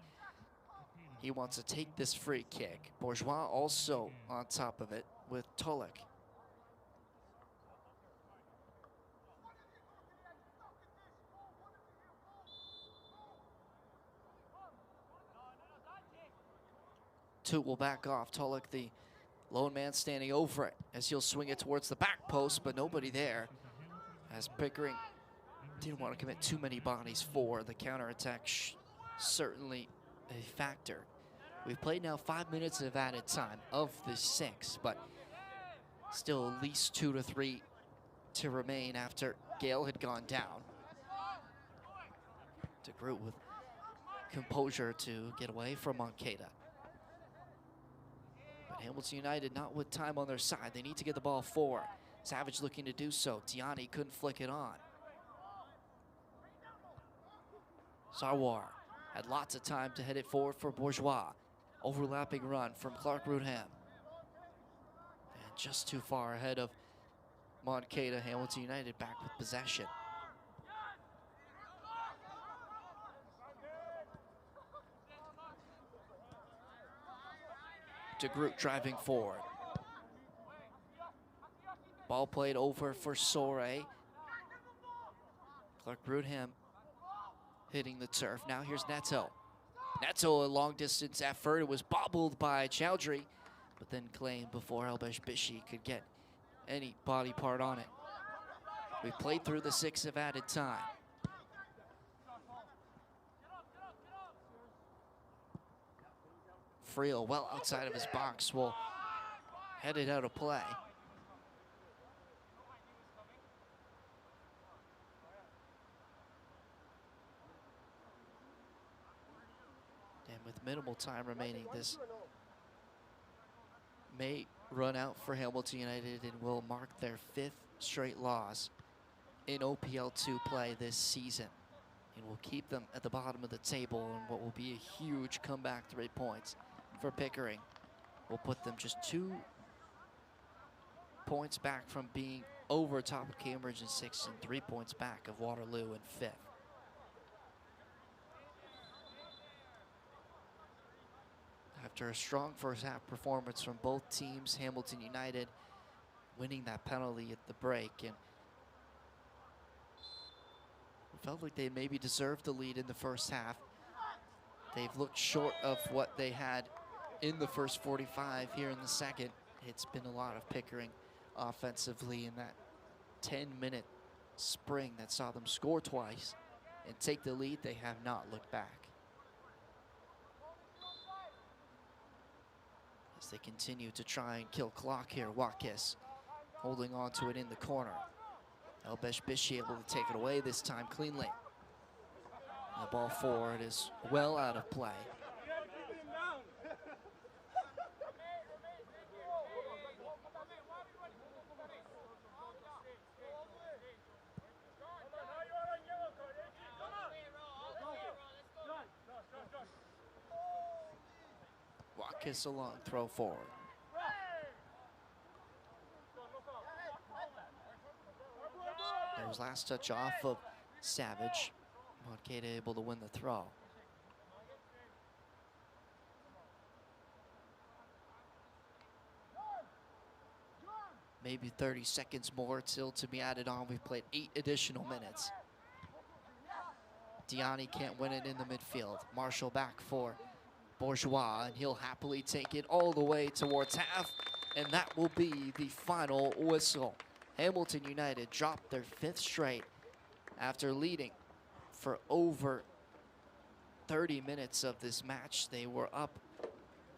He wants to take this free kick. Bourgeois also on top of it with Tolik. Toot will back off. Tolik, the lone man, standing over it as he'll swing it towards the back post, but nobody there as Pickering didn't want to commit too many bodies for the counterattack. Certainly a factor. We've played now 5 minutes of added time of the 6, but still at least 2 to 3 to remain after Gale had gone down. DeGroot with composure to get away from Moncada. But Hamilton United not with time on their side. They need to get the ball forward. Savage looking to do so. Tiani couldn't flick it on. Sarwar had lots of time to head it forward for Bourgeois. Overlapping run from Clark Rudham. And just too far ahead of Moncada. Hamilton United back with possession. DeGroot driving forward. Ball played over for Soray. Clark Rudham hitting the turf. Now here's Neto. Neto, a long distance effort. It was bobbled by Chowdhury, but then claimed before Elbesh Bishi could get any body part on it. We played through the 6 of added time. Friel, well outside of his box, will head it out of play. And with minimal time remaining, this may run out for Hamilton United and will mark their 5th straight loss in OPL 2 play this season. And will keep them at the bottom of the table in what will be a huge comeback 3 points for Pickering. Will put them just 2 points back from being over top of Cambridge in 6th and 3 points back of Waterloo in 5th. After a strong first half performance from both teams, Hamilton United winning that penalty at the break, and it felt like they maybe deserved the lead in the first half. They've looked short of what they had in the first 45 here in the second. It's been a lot of Pickering offensively in that 10-minute spring that saw them score twice and take the lead. They have not looked back. As they continue to try and kill clock here, Watkis holding on to it in the corner. Elbesh Bishi able to take it away this time cleanly. The ball forward is well out of play. Watkis a long throw forward. There was last touch off of Savage. Moncada able to win the throw. Maybe 30 seconds more till to be added on. We've played 8 additional minutes. Diani can't win it in the midfield. Marshall back for Bourgeois, and he'll happily take it all the way towards half, and that will be the final whistle. Hamilton United dropped their 5th straight after leading for over 30 minutes of this match. They were up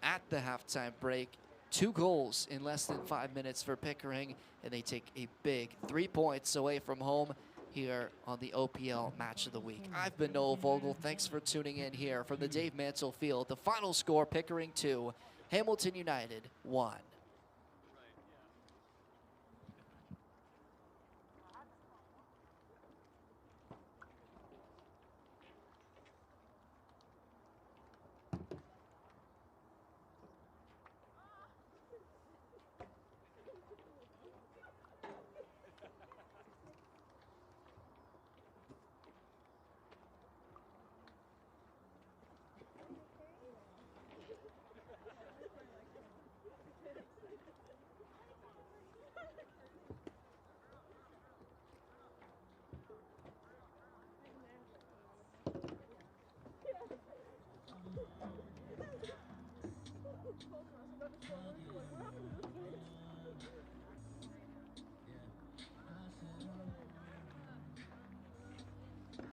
at the halftime break. 2 goals in less than 5 minutes for Pickering, and they take a big 3 points away from home here on the OPL Match of the Week. I've been Noah Vogel. Thanks for tuning in here from the Dave Mansell Field. The final score, Pickering 2, Hamilton United 1.